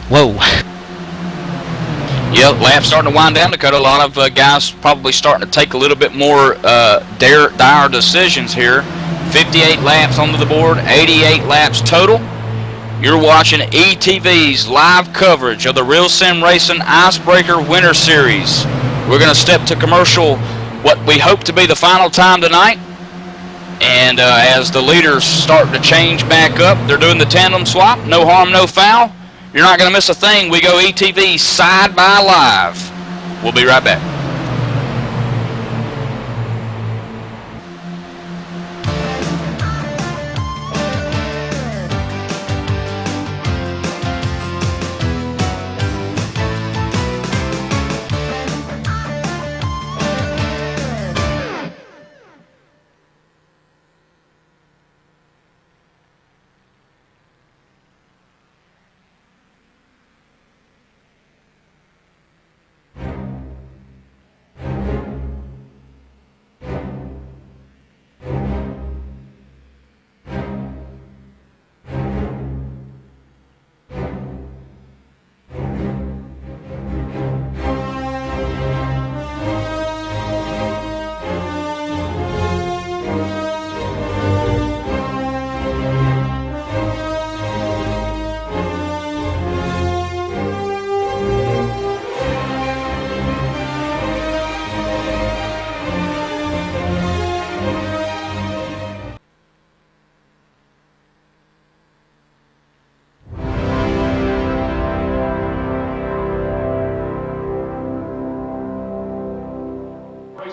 Whoa. Yep, lap's starting to wind down, Dakota. A lot of guys probably starting to take a little bit more dire decisions here. 58 laps onto the board, 88 laps total. You're watching ETV's live coverage of the Real Sim Racing Icebreaker Winter Series. We're going to step to commercial, what we hope to be the final time tonight. And as the leaders start to change back up, they're doing the tandem swap. No harm, no foul. You're not going to miss a thing. We go ETV side by live. We'll be right back.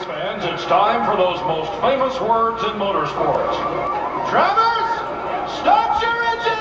Fans, it's time for those most famous words in motorsports. Travers, start your engines!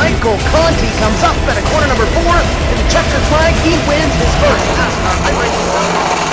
Michael Conti comes up at a corner number 4 in the checkered flag. He wins his first NASCAR iRacing.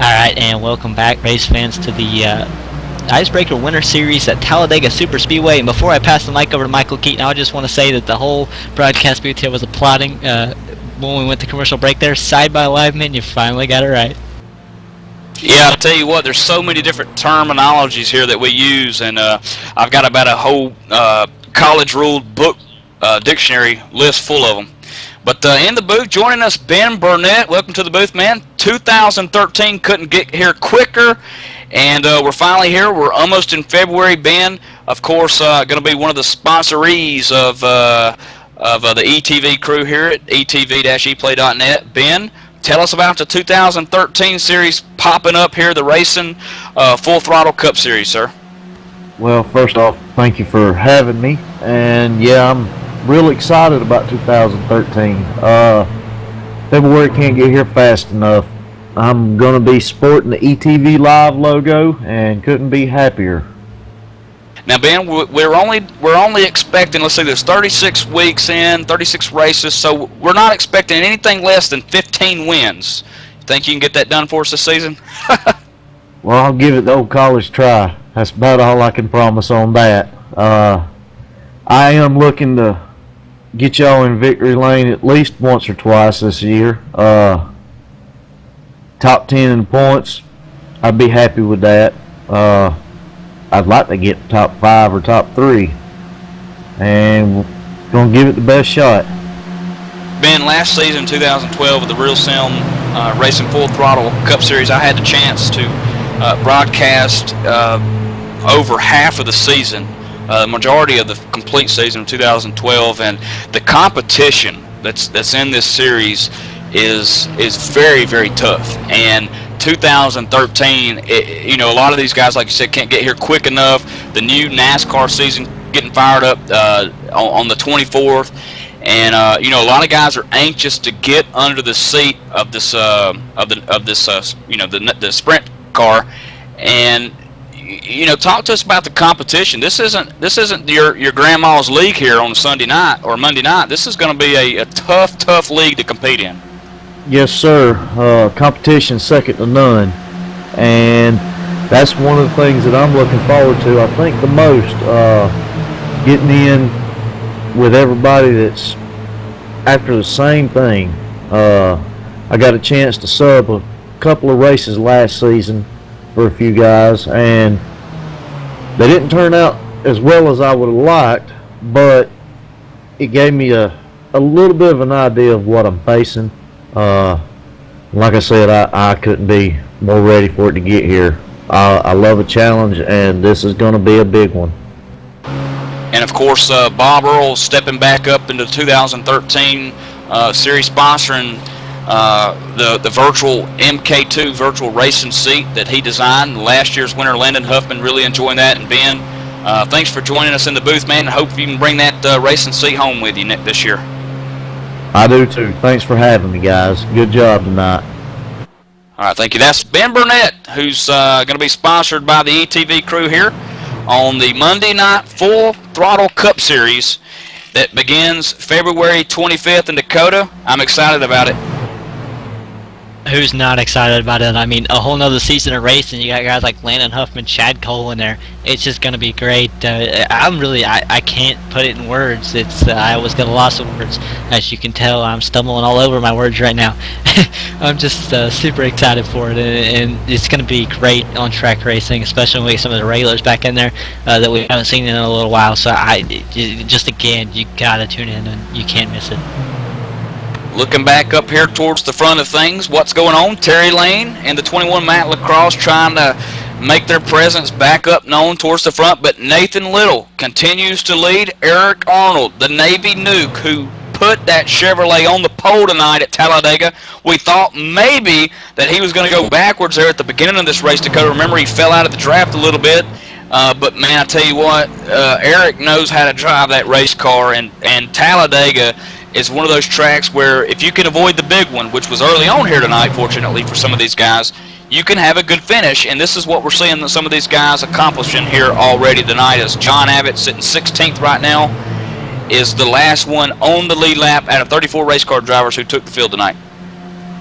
Alright, and welcome back, race fans, to the Icebreaker Winter Series at Talladega Super Speedway. And before I pass the mic over to Michael Keaton, I just want to say that the whole broadcast booth here was applauding when we went to commercial break there. Side by Liveman, you finally got it right. Yeah, I'll tell you what, there's so many different terminologies here that we use, and I've got about a whole college-ruled book dictionary list full of them. But in the booth, joining us, Ben Burnett. Welcome to the booth, man. 2013 couldn't get here quicker, and we're finally here. We're almost in February. Ben, of course, going to be one of the sponsorees of the ETV crew here at etv-eplay.net. Ben, tell us about the 2013 series popping up here, the Racing Full Throttle Cup Series, sir. Well, first off, thank you for having me, and yeah, I'm real excited about 2013. February can't get here fast enough. I'm going to be sporting the ETV Live logo and couldn't be happier. Now, Ben, we're only expecting, let's say there's 36 weeks in, 36 races, so we're not expecting anything less than 15 wins. Think you can get that done for us this season? Well, I'll give it the old college try. That's about all I can promise on that. I am looking to get y'all in victory lane at least once or twice this year. Top 10 in points, I'd be happy with that. I'd like to get top 5 or top 3, and we're going to give it the best shot. Ben, last season, 2012, with the Real Sim Racing Full Throttle Cup Series, I had the chance to broadcast over half of the season, the majority of the complete season of 2012, and the competition that's in this series is very, very tough. And 2013, you know, a lot of these guys, like you said, can't get here quick enough. The new NASCAR season getting fired up on the 24th, and you know, a lot of guys are anxious to get under the seat of this you know, the sprint car. And you know, talk to us about the competition. This isn't your grandma's league here on Sunday night or Monday night. This is going to be a tough league to compete in. Yes, sir. Competition second to none, and that's one of the things that I'm looking forward to. I think the most, getting in with everybody that's after the same thing. I got a chance to sub a couple of races last season for a few guys, and they didn't turn out as well as I would have liked, but it gave me a little bit of an idea of what I'm facing. Like I said, I couldn't be more ready for it to get here. I love a challenge, and this is going to be a big one. And of course, Bob Earl stepping back up into the 2013 series, sponsoring the virtual MK2 virtual racing seat that he designed. Last year's winner, Landon Huffman, really enjoying that. And Ben, thanks for joining us in the booth, man. I hope you can bring that racing seat home with you this year. I do too. Thanks for having me, guys. Good job tonight. All right, thank you. That's Ben Burnett, who's going to be sponsored by the ETV crew here on the Monday Night Full Throttle Cup Series that begins February 25th in Dakota. I'm excited about it. Who's not excited about it? I mean, a whole nother season of racing. You got guys like Landon Huffman, Chad Cole in there. It's just going to be great. I can't put it in words. I always get a loss of words. As you can tell, I'm stumbling all over my words right now. I'm just super excited for it, and it's going to be great on track racing, especially when we get some of the regulars back in there that we haven't seen in a little while. So just again, you got to tune in, and you can't miss it. Looking back up here towards the front of things, what's going on? Terry Lane and the 21 Matt Lacrosse trying to make their presence back up known towards the front, but Nathan Little continues to lead. Eric Arnold, the Navy nuke, who put that Chevrolet on the pole tonight at Talladega. We thought maybe that he was going to go backwards there at the beginning of this race, Dakota. Remember, he fell out of the draft a little bit. But, man, I tell you what, Eric knows how to drive that race car, and Talladega is one of those tracks where if you can avoid the big one, which was early on here tonight, fortunately for some of these guys, you can have a good finish, and this is what we're seeing some of these guys accomplishing here already tonight. As John Abbott, sitting 16th right now, is the last one on the lead lap out of 34 race car drivers who took the field tonight.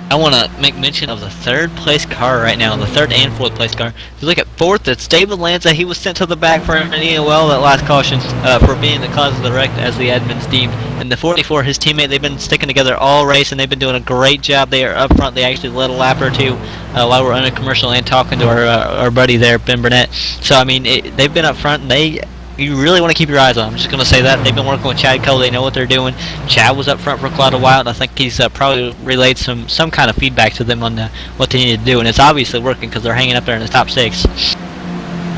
I want to make mention of the third place car right now, the third and fourth place car. If you look at fourth, it's David Lanza. He was sent to the back for an EOL, that last caution, for being the cause of the wreck, as the admins deemed. And the 44, his teammate, they've been sticking together all race, and they've been doing a great job. They are up front. They actually led a lap or two while we're on a commercial and talking to our buddy there, Ben Burnett. So, I mean, they've been up front, and you really want to keep your eyes on them. I'm just going to say that. They've been working with Chad Cole. They know what they're doing. Chad was up front for quite a while, and I think he's probably relayed some kind of feedback to them on what they need to do, and it's obviously working because they're hanging up there in the top 6.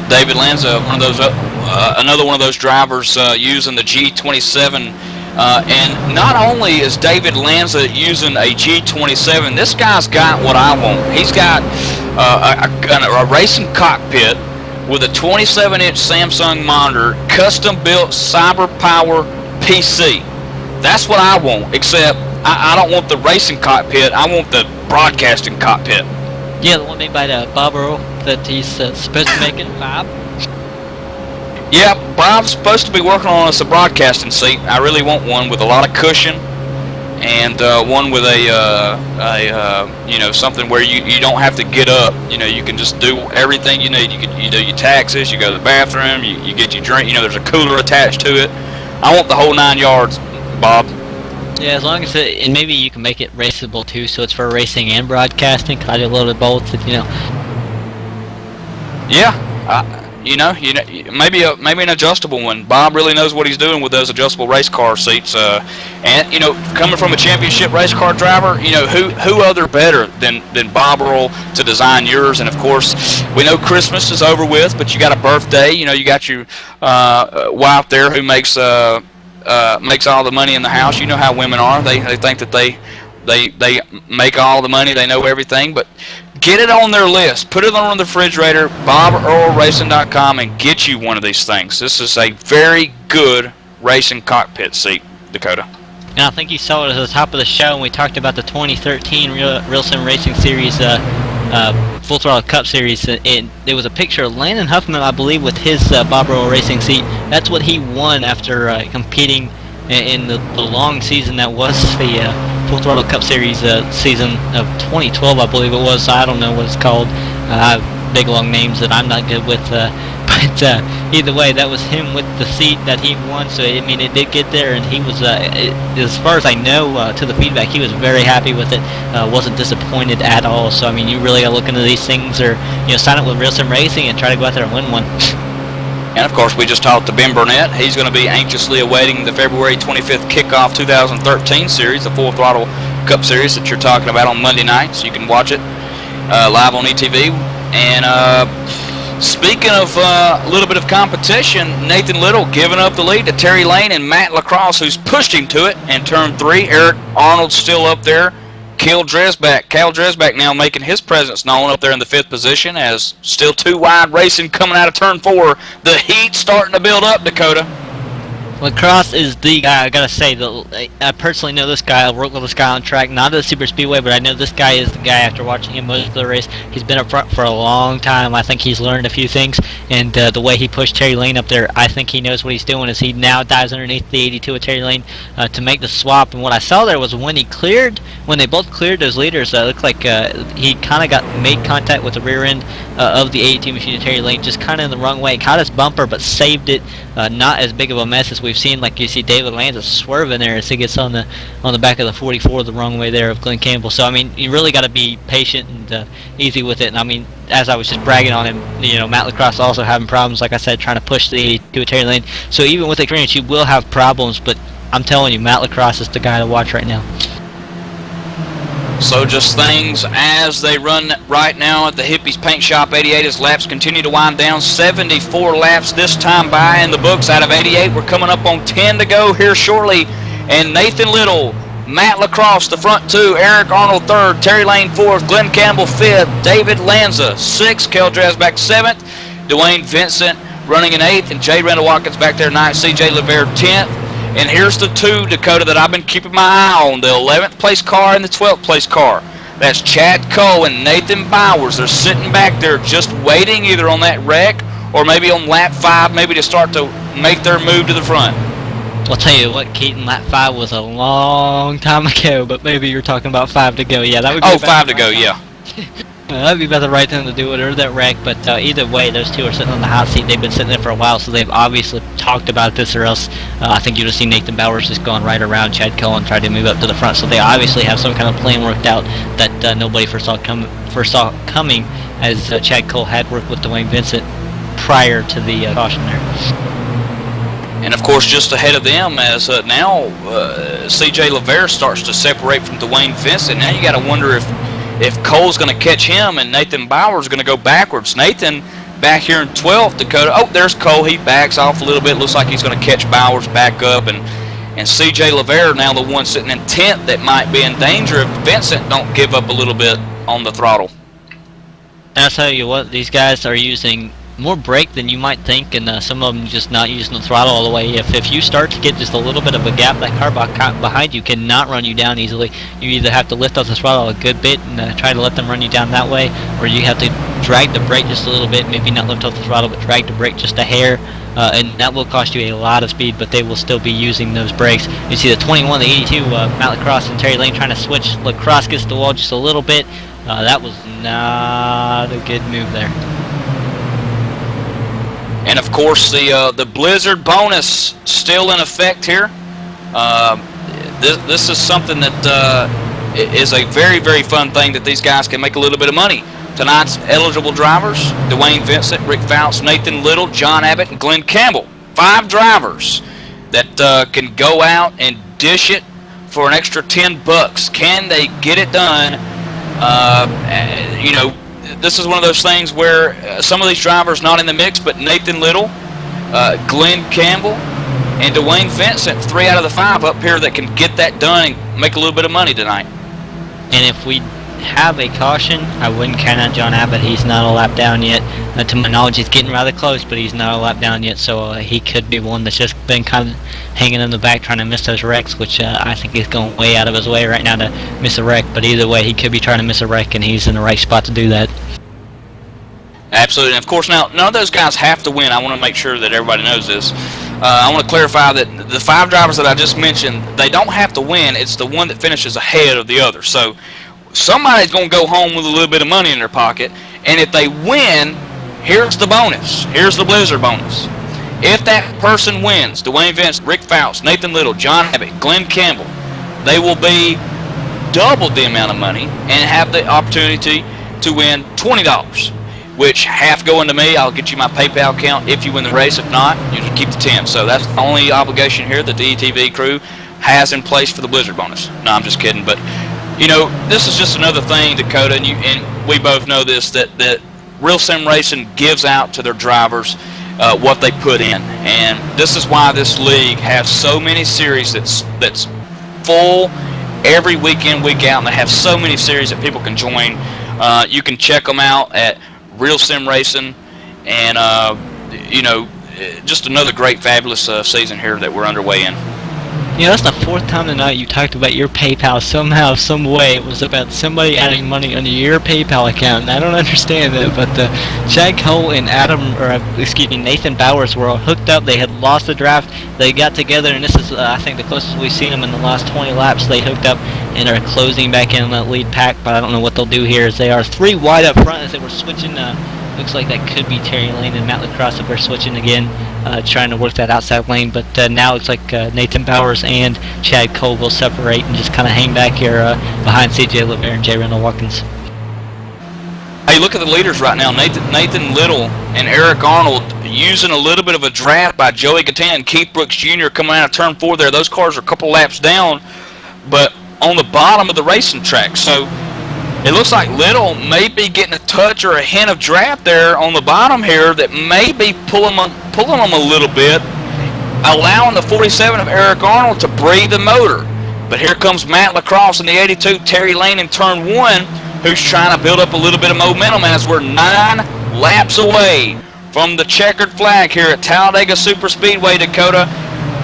David Lanza, one of those, another one of those drivers using the G27, and not only is David Lanza using a G27, this guy's got what I want. He's got a racing cockpit with a 27-inch Samsung monitor, custom-built CyberPower PC. That's what I want, except I don't want the racing cockpit. I want the broadcasting cockpit. Yeah, the one made by Bob Earl that he's supposed to make it, Bob. Yeah, Bob's supposed to be working on us a broadcasting seat. I really want one with a lot of cushion, and one with you know, something where you don't have to get up. You know, you can just do everything you need. You do your taxes, you go to the bathroom, you get your drink. You know, there's a cooler attached to it. I want the whole 9 yards, Bob. Yeah, as long as and maybe you can make it raceable too, so it's for racing and broadcasting. Cause I do a little bit of both, you know. Yeah. You know, maybe an adjustable one. Bob really knows what he's doing with those adjustable race car seats. And you know, coming from a championship race car driver, you know, who other better than Bob Earl to design yours? And of course, we know Christmas is over with, but you got a birthday. You know, you got your wife there who makes all the money in the house. You know how women are. They think that they make all the money. They know everything, but get it on their list. Put it on the refrigerator, BobEarlRacing.com, and get you one of these things. This is a very good racing cockpit seat, Dakota. And I think you saw it at the top of the show when we talked about the 2013 Real Sim Racing Series Full Throttle Cup Series. There was a picture of Landon Huffman, I believe, with his Bob Earl Racing seat. That's what he won after competing in the long season that was the Full Throttle Cup Series season of 2012, I believe it was. I don't know what it's called. Big long names that I'm not good with. But either way, that was him with the seat that he won. So I mean, it did get there, and he was, as far as I know, to the feedback, he was very happy with it. Wasn't disappointed at all. So I mean, you really got to look into these things, or sign up with Real Sim Racing and try to go out there and win one. And, of course, we just talked to Ben Burnett. He's going to be anxiously awaiting the February 25th kickoff 2013 series, the Full Throttle Cup Series that you're talking about on Monday night, so you can watch it live on ETV. And speaking of a little bit of competition, Nathan Little giving up the lead to Terry Lane and Matt Lacrosse, who's pushed him to it in turn 3. Eric Arnold's still up there. Cal Dresbach now making his presence known up there in the 5th position, as still 2 wide racing coming out of turn 4. The heat starting to build up, Dakota. Lacrosse is the guy. I gotta say, I personally know this guy. I work with this guy on track, not at the Super Speedway, but I know this guy is the guy after watching him most of the race. He's been up front for a long time. I think he's learned a few things, and the way he pushed Terry Lane up there, I think he knows what he's doing. As he now dives underneath the 82 of Terry Lane to make the swap. And what I saw there was when they both cleared those leaders, it looked like he kind of made contact with the rear end of the 82 machine of Terry Lane, just kind of in the wrong way. Caught his bumper, but saved it. Not as big of a mess as we've seen. Like you see David Lanza swerving there as he gets on the back of the 44 the wrong way there of Glenn Campbell. So I mean, you really got to be patient and easy with it. And I mean, as I was just bragging on him, you know, Matt Lacrosse also having problems, like I said, trying to push the 82 of Terry Lane. So even with experience, you will have problems. But I'm telling you, Matt Lacrosse is the guy to watch right now. So just things as they run right now at the Hippies Paint Shop 88 as laps continue to wind down. 74 laps this time by in the books out of 88. We're coming up on 10 to go here shortly. And Nathan Little, Matt Lacrosse, the front two, Eric Arnold third, Terry Lane fourth, Glenn Campbell fifth, David Lanza sixth, Kel Drasback seventh, Dwayne Vincent running in eighth, and Jay Randall Watkins back there ninth, CJ LeVere 10th. And here's the two, Dakota, that I've been keeping my eye on, the 11th place car and the 12th place car. That's Chad Cole and Nathan Bowers. They're sitting back there just waiting either on that wreck or maybe on lap 5, maybe to start to make their move to the front. I'll tell you what, Keaton, lap 5 was a long time ago, but maybe you're talking about 5 to go. Yeah, that would be 5 to go, yeah. That'd be about the right thing to do it, or that wreck, but either way, those two are sitting on the hot seat. They've been sitting there for a while, so they've obviously talked about this, or else I think you'd have seen Nathan Bowers just going right around Chad Cole and try to move up to the front. So they obviously have some kind of plan worked out that nobody foresaw coming, as Chad Cole had worked with Dwayne Vincent prior to the caution there. And of course, just ahead of them, as now CJ LeVere starts to separate from Dwayne Vincent. Now you got to wonder if Cole's going to catch him and Nathan Bowers is going to go backwards. Nathan back here in 12th, Dakota. Oh, there's Cole. He backs off a little bit. Looks like he's going to catch Bowers back up. And CJ LeVere now the one sitting in 10th that might be in danger if Vincent don't give up a little bit on the throttle. And I'll tell you what, these guys are using more brake than you might think, and some of them just not using the throttle all the way. If you start to get just a little bit of a gap, that car behind you cannot run you down easily. You either have to lift off the throttle a good bit and try to let them run you down that way, or you have to drag the brake just a little bit, maybe not lift off the throttle, but drag the brake just a hair, and that will cost you a lot of speed, but they will still be using those brakes. You see the 21, the 82, Matt Lacrosse and Terry Lane trying to switch. Lacrosse gets the wall just a little bit. That was not a good move there. And of course, the Blizzard bonus still in effect here. This is something that is a very, very fun thing that these guys can make a little bit of money. Tonight's eligible drivers: Dwayne Vincent, Rick Fouts, Nathan Little, John Abbott, and Glenn Campbell. 5 drivers that can go out and dish it for an extra $10. Can they get it done? You know, this is one of those things where some of these drivers not in the mix, but Nathan Little, Glenn Campbell, and Dwayne Vincent, 3 out of the 5 up here that can get that done and make a little bit of money tonight. And if we have a caution, I wouldn't count on John Abbott. He's not a lap down yet. To my knowledge, he's getting rather close, but he's not a lap down yet, so he could be one that's just been kind of hanging in the back trying to miss those wrecks, which I think he's going way out of his way right now to miss a wreck. But either way, he could be trying to miss a wreck, and he's in the right spot to do that. Absolutely. And of course, now, none of those guys have to win. I want to make sure that everybody knows this. I want to clarify that the 5 drivers that I just mentioned, they don't have to win. It's the one that finishes ahead of the other. So somebody's going to go home with a little bit of money in their pocket. And if they win, here's the bonus. Here's the Blizzard bonus. If that person wins, Dwayne Vincent, Rick Fouts, Nathan Little, John Abbott, Glenn Campbell, they will be double the amount of money and have the opportunity to win $20. Which half going to me. I'll get you my PayPal account if you win the race. If not, you can keep the 10. So that's the only obligation here that the ETV crew has in place for the Blizzard bonus. No, I'm just kidding. But you know, this is just another thing, Dakota, and we both know this, that Real Sim Racing gives out to their drivers what they put in, and this is why this league has so many series that's full every weekend, week out, and they have so many series that people can join. You can check them out at Real Sim Racing, and you know, just another great, fabulous season here that we're underway in. Yeah, that's the fourth time tonight you talked about your PayPal. Somehow, some way, it was about somebody adding money under your PayPal account. And I don't understand that, but Chad Cole and Nathan Bowers were all hooked up. They had lost the draft. They got together, and this is, I think, the closest we've seen them in the last 20 laps. They hooked up and are closing back in on that lead pack, but I don't know what they'll do here, as they are 3 wide up front as they were switching. Looks like that could be Terry Lane and Matt Lacrosse if they're switching again, trying to work that outside lane. But now it's like Nathan Bowers and Chad Cole will separate and just kind of hang back here behind CJ LeVere and J. Randall Watkins. Hey, look at the leaders right now. Nathan Little and Eric Arnold using a little bit of a draft by Joey Gattin and Keith Brooks Jr. coming out of turn 4 there. Those cars are a couple laps down, but on the bottom of the racing track. So it looks like Little may be getting a touch or a hint of draft there on the bottom here that may be pulling them a little bit, allowing the 47 of Eric Arnold to breathe the motor. But here comes Matt Lacrosse in the 82, Terry Lane in turn 1, who's trying to build up a little bit of momentum as we're 9 laps away from the checkered flag here at Talladega Superspeedway, Dakota.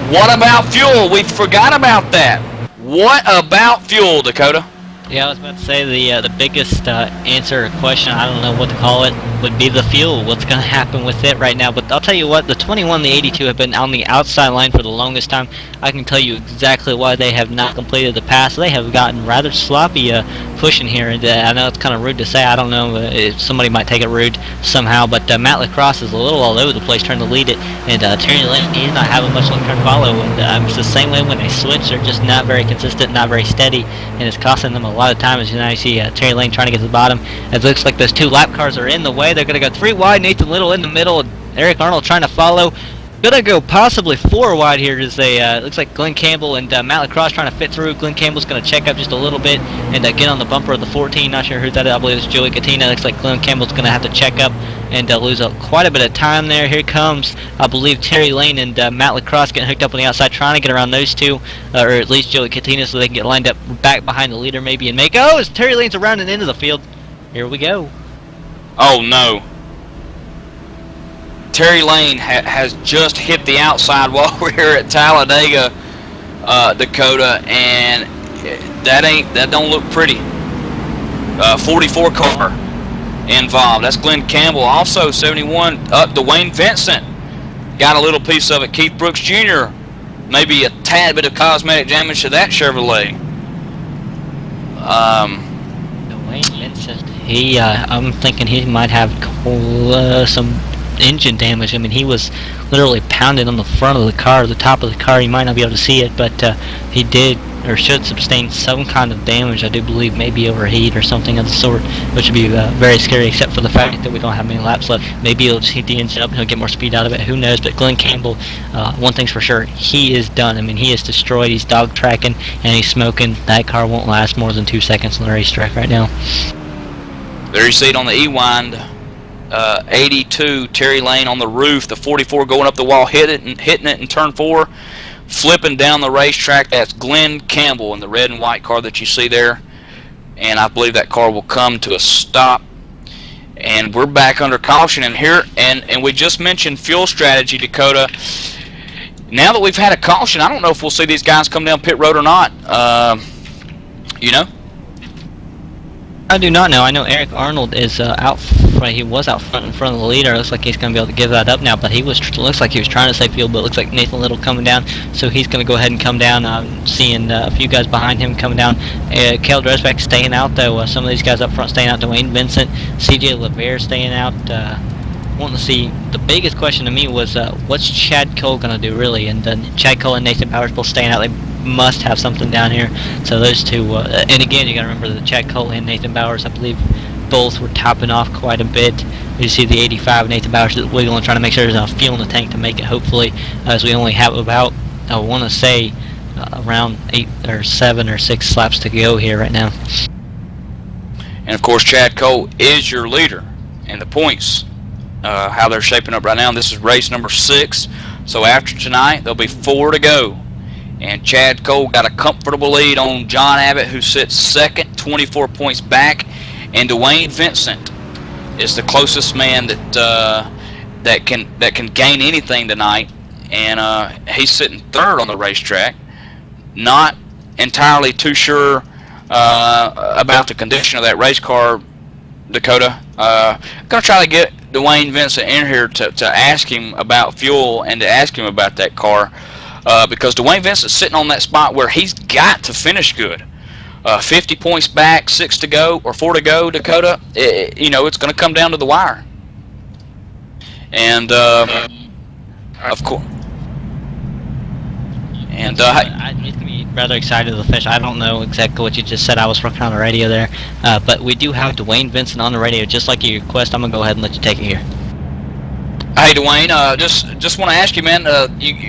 What about fuel? We forgot about that. What about fuel, Dakota? Yeah, I was about to say the biggest answer or question, I don't know what to call it, would be the fuel. What's going to happen with it right now? But I'll tell you what, the 21 and the 82 have been on the outside line for the longest time. I can tell you exactly why they have not completed the pass. They have gotten rather sloppy pushing here. And I know it's kind of rude to say. I don't know if somebody might take it rude somehow. But Matt Lacrosse is a little all over the place trying to lead it. And Terry Lane, he's not having much long-term follow. And it's the same way when they switch. They're just not very consistent, not very steady. And it's costing them a lot of time. As you now see Terry Lane trying to get to the bottom. It looks like those 2 lap cars are in the way. They're going to go 3 wide. Nathan Little in the middle. And Eric Arnold trying to follow. Gonna go possibly 4 wide here as they looks like Glenn Campbell and Matt Lacrosse trying to fit through. Glenn Campbell's gonna check up just a little bit and get on the bumper of the 14. Not sure who that is. I believe it's Joey Katina. Looks like Glenn Campbell's gonna have to check up and lose quite a bit of time there. Here comes, I believe, Terry Lane and Matt Lacrosse getting hooked up on the outside, trying to get around those 2, or at least Joey Katina, so they can get lined up back behind the leader maybe and make. Oh, as Terry Lane's around and into the field. Here we go. Oh no. Terry Lane has just hit the outside while we're here at Talladega, Dakota, and that don't look pretty. 44 car involved. That's Glenn Campbell. Also 71 up Dwayne Vincent. Got a little piece of it. Keith Brooks Jr. Maybe a tad bit of cosmetic damage to that Chevrolet. Dwayne Vincent. I'm thinking he might have some engine damage. I mean, he was literally pounded on the front of the car, the top of the car. You might not be able to see it, but he did or should sustain some kind of damage. I do believe maybe overheat or something of the sort, which would be very scary, except for the fact that we don't have many laps left. Maybe he'll just heat the engine up and he'll get more speed out of it. Who knows? But Glenn Campbell, one thing's for sure, he is done. I mean, he is destroyed. He's dog tracking and he's smoking. That car won't last more than 2 seconds on the racetrack right now. There you see it on the E-wind. 82, Terry Lane on the roof, the 44 going up the wall, hitting it in turn 4, flipping down the racetrack. That's Glenn Campbell in the red and white car that you see there, and I believe that car will come to a stop. And we're back under caution, and here, and we just mentioned fuel strategy, Dakota. Now that we've had a caution, I don't know if we'll see these guys come down pit road or not. You know? I do not know. I know Eric Arnold is out front. He was out front in front of the leader. Looks like he's going to be able to give that up now, but he looks like he was trying to save fuel, but it looks like Nathan Little coming down, so he's going to go ahead and come down. I'm seeing a few guys behind him coming down. Kel Dresbeck staying out, though. Some of these guys up front staying out. Dwayne Vincent, CJ LeVere staying out. Wanting to see, the biggest question to me was what's Chad Cole going to do, really? And Chad Cole and Nathan Bowers both staying out. They must have something down here. So those 2, and again, you got to remember that Chad Cole and Nathan Bowers, I believe, both were topping off quite a bit. You see the 85, Nathan Bowers is wiggling, trying to make sure there's enough fuel in the tank to make it, hopefully, as we only have about, I want to say, around 8 or 7 or 6 laps to go here right now. And of course, Chad Cole is your leader, and the points, how they're shaping up right now. This is race number 6, so after tonight, there'll be 4 to go. And Chad Cole got a comfortable lead on John Abbott, who sits second, 24 points back. And Dwayne Vincent is the closest man that that can gain anything tonight, and he's sitting third on the racetrack. Not entirely too sure about the condition of that race car, Dakota. Gonna try to get Dwayne Vincent in here to ask him about fuel and to ask him about that car, because Dwayne Vincent's sitting on that spot where he's got to finish good. 50 points back, 4 to go, Dakota. You know, it's going to come down to the wire. And of course, and it's gonna be rather excited to the finish. I don't know exactly what you just said. I was working on the radio there, but we do have Dwayne Vincent on the radio, just like you request. I'm gonna go ahead and let you take it here. Hey Dwayne, just want to ask you, man.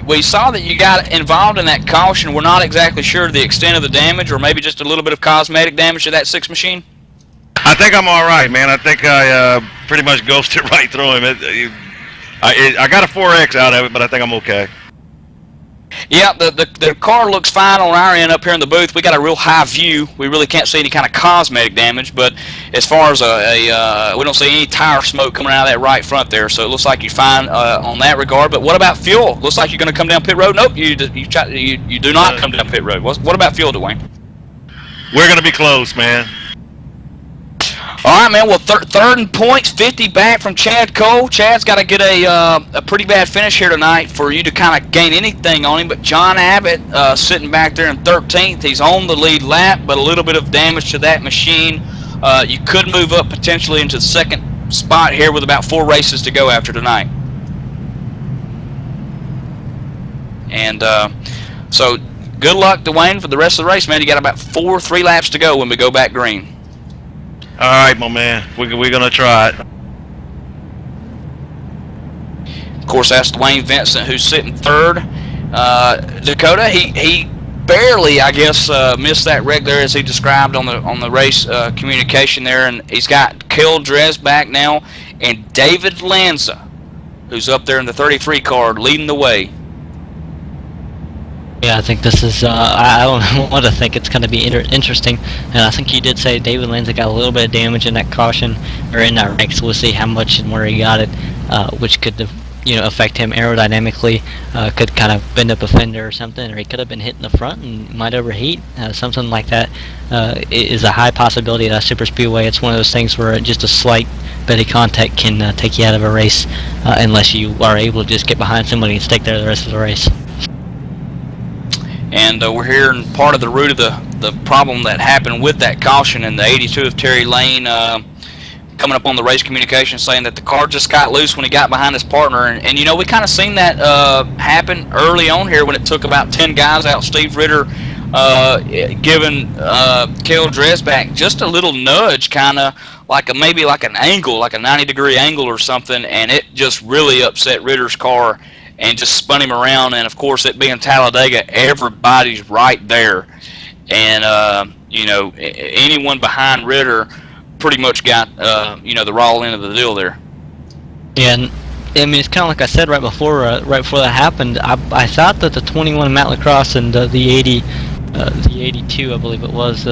We saw that you got involved in that caution. We're not exactly sure of the extent of the damage, or maybe just a little bit of cosmetic damage to that 6 machine. I think I'm all right, man. I think I pretty much ghosted right through him. I got a 4X out of it, but I think I'm okay. Yeah, the car looks fine on our end up here in the booth. We got a real high view. We really can't see any kind of cosmetic damage, but as far as we don't see any tire smoke coming out of that right front there, so it looks like you're fine on that regard. But what about fuel? Looks like you're going to come down pit road. Nope, you do not come down pit road. What about fuel, Dwayne? We're going to be close, man. All right, man. Well, third in points, 50 back from Chad Cole. Chad's got to get a pretty bad finish here tonight for you to kind of gain anything on him. But John Abbott sitting back there in 13th. He's on the lead lap, but a little bit of damage to that machine. You could move up potentially into the second spot here with about 4 races to go after tonight. And so good luck, Dwayne, for the rest of the race, man. You got about 3 laps to go when we go back green. All right, my man. We're going to try it. Of course, that's Dwayne Vincent, who's sitting third. Dakota, he barely, I guess, missed that wreck there, as he described on the race communication there. And he's got Kel Dresbach now and David Lanza, who's up there in the 33 car, leading the way. Yeah, I think this is, I don't know what to think. It's going to be interesting. And I think you did say David Lanza got a little bit of damage in that caution, or in that wreck, so we'll see how much and where he got it, which could, affect him aerodynamically. Could kind of bend up a fender or something, or he could have been hit in the front and might overheat. Something like that is a high possibility at a super speedway. It's one of those things where just a slight bit of contact can take you out of a race, unless you are able to just get behind somebody and stick there the rest of the race. And we're hearing part of the root of the problem that happened with that caution in the 82 of Terry Lane, coming up on the race communication, saying that the car just got loose when he got behind his partner. And we kind of seen that happen early on here when it took about 10 guys out. Steve Ritter giving Kel Dresbach just a little nudge, kind of maybe like an angle, like a 90-degree angle or something, and it just really upset Ritter's car and just spun him around. And of course, it being Talladega, everybody's right there, and anyone behind Ritter pretty much got the raw end of the deal there. Yeah, and I mean, it's kind of like I said right before that happened. I thought that the 21 Matt Lacrosse and the 82, I believe it was,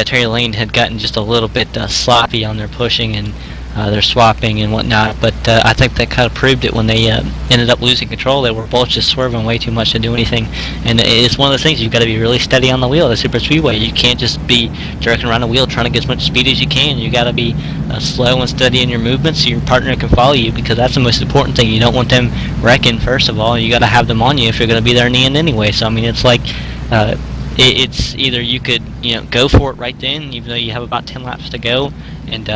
Terry Lane had gotten just a little bit sloppy on their pushing and their swapping and whatnot, but I think that kind of proved it when they ended up losing control. They were both just swerving way too much to do anything, and it's one of those things, you've got to be really steady on the wheel at a super speedway. You can't just be jerking around the wheel trying to get as much speed as you can. You got to be slow and steady in your movements so your partner can follow you, because that's the most important thing. You don't want them wrecking, first of all. You got to have them on you if you're going to be there in the end anyway. So I mean, it's like it's either you could go for it right then, even though you have about 10 laps to go, and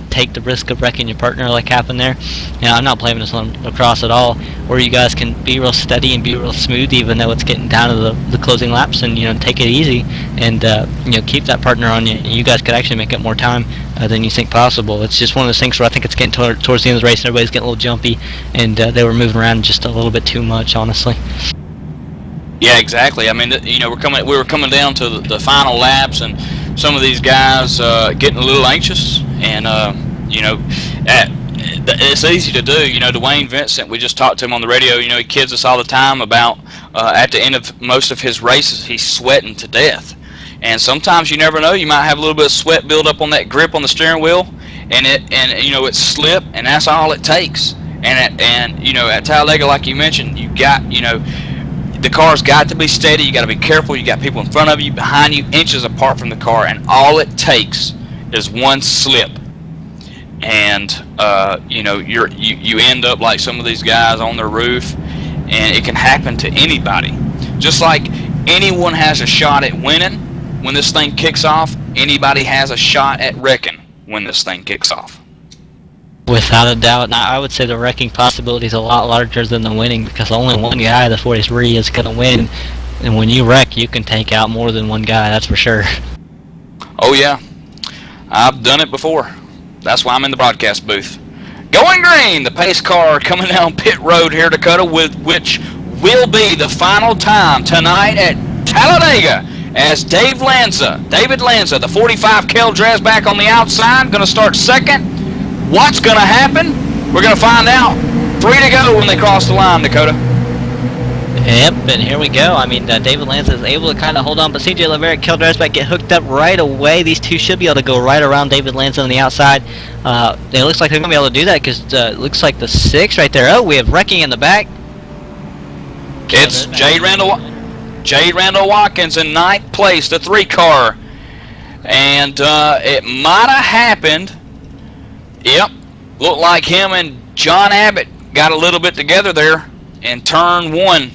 take the risk of wrecking your partner like happened there. I'm not blaming this on Lacrosse at all. Or you guys can be real steady and be real smooth, even though it's getting down to the closing laps, and take it easy and keep that partner on you. You guys could actually make up more time than you think possible. It's just one of those things where I think it's getting towards the end of the race, and everybody's getting a little jumpy, and they were moving around just a little bit too much, honestly. Yeah, exactly. I mean, we were coming down to the final laps, and some of these guys getting a little anxious, and it's easy to do. Dwayne Vincent, we just talked to him on the radio. He kids us all the time about at the end of most of his races, he's sweating to death. And sometimes you never know, you might have a little bit of sweat build up on that grip on the steering wheel, and you know, it's slip, and that's all it takes. And you know, at Talladega, like you mentioned, you got, you know, the car's got to be steady. You got to be careful. You got people in front of you, behind you, inches apart from the car, and all it takes is one slip. And you know, you end up like some of these guys on their roof, and it can happen to anybody. Just like anyone has a shot at winning when this thing kicks off, anybody has a shot at wrecking when this thing kicks off. Without a doubt. Now, I would say the wrecking possibility is a lot larger than the winning, because only one guy of the 43 is going to win. And when you wreck, you can take out more than one guy, that's for sure. Oh yeah, I've done it before. That's why I'm in the broadcast booth. Going green, the pace car coming down pit road here, Dakota, with which will be the final time tonight at Talladega, as David Lanza, the 45 Kel Dresbach on the outside, going to start second. What's going to happen? We're going to find out. 3 to go when they cross the line, Dakota. Yep, and here we go. I mean, David Lanza is able to kind of hold on, but CJ Laverick, Kel Dresbach get hooked up right away. These two should be able to go right around David Lanza on the outside. It looks like they're going to be able to do that, because it looks like the 6 right there. Oh, we have wrecking in the back. It's Jade Randall Watkins in 9th place, the 3 car. And it might have happened. Yep, looked like him and John Abbott got a little bit together there in turn 1.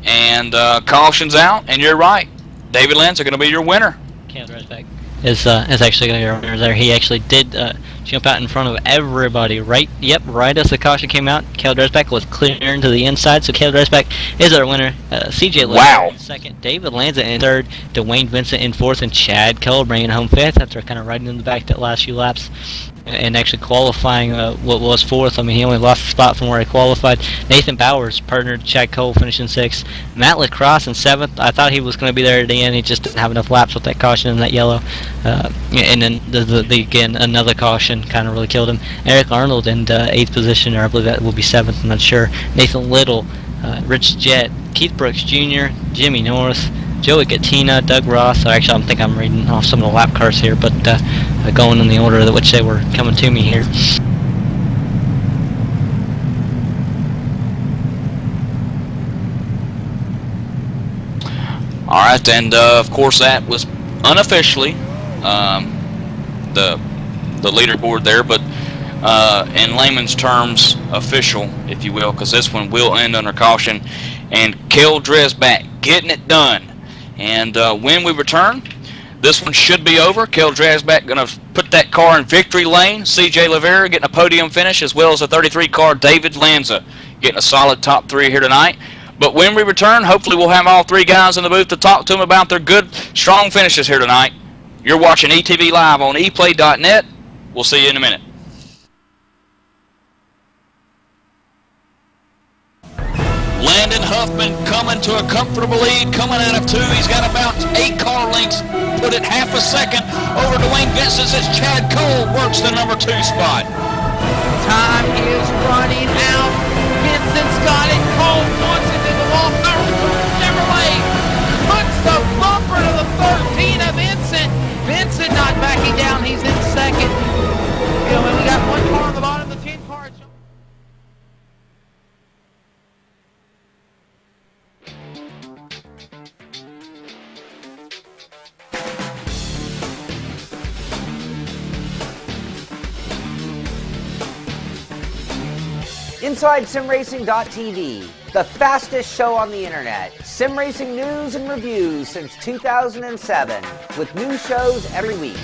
And caution's out, and you're right. David Lanza going to be your winner. Kel Dresbach is actually going to be your winner there. He actually did jump out in front of everybody. Right as the caution came out, Kel Dresbach was clearing to the inside, so Kel Dresbach is our winner. CJ Laverick in second, David Lanza in third, Dwayne Vincent in fourth, and Chad Cole bringing home fifth after kind of riding in the back that last few laps and actually qualifying what was fourth. I mean, he only lost a spot from where he qualified. Nathan Bowers partnered Chad Cole finishing sixth. Matt Lacrosse in seventh. I thought he was going to be there at the end. He just didn't have enough laps with that caution and that yellow. And then again, another caution kind of really killed him. Eric Arnold in eighth position, or I believe that will be seventh, I'm not sure. Nathan Little, Rich Jett, Keith Brooks Jr., Jimmy North, Joey Gattina, Doug Ross. So actually, I think I'm reading off some of the lap cars here, but going in the order in which they were coming to me here. All right, and of course that was unofficially the leaderboard there, but in layman's terms, official, if you will, because this one will end under caution. And Kel Dresbach getting it done. And when we return, this one should be over. Kel Dresbach going to put that car in victory lane. CJ Lavera getting a podium finish, as well as the 33 car David Lanza getting a solid top 3 here tonight. But when we return, hopefully we'll have all 3 guys in the booth to talk to them about their good, strong finishes here tonight. You're watching ETV Live on ePlay.net. We'll see you in a minute. Landon Huffman coming to a comfortable lead, coming out of 2. He's got about 8 car lengths, put it half a second over Dwayne Vincent as Chad Cole works the number 2 spot. Time is running out. Vincent's got it. Cole wants it to go off. Chevrolet puts the bumper to the 13 of Vincent. Vincent not backing down. He's in second. You know, and we got 1 car on the bottom of the 10 car. InsideSimRacing.tv, the fastest show on the internet. Sim racing news and reviews since 2007, with new shows every week.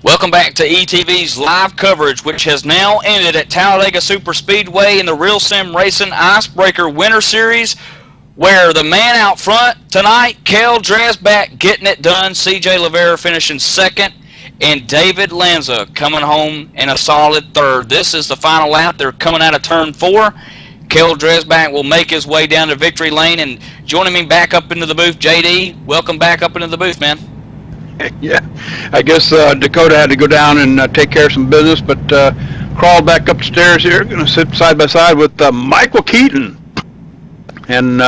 Welcome back to ETV's live coverage, which has now ended at Talladega Superspeedway in the Real Sim Racing Icebreaker Winter Series, where the man out front tonight, Kel Dresbach, getting it done, CJ Lavera finishing second, and David Lanza coming home in a solid third. This is the final lap. They're coming out of turn 4. Kel Dresbach will make his way down to victory lane, and joining me back up into the booth, JD, welcome back up into the booth, man. Yeah, I guess Dakota had to go down and take care of some business, but crawled back up the stairs here. Going to sit side by side with Michael Keaton and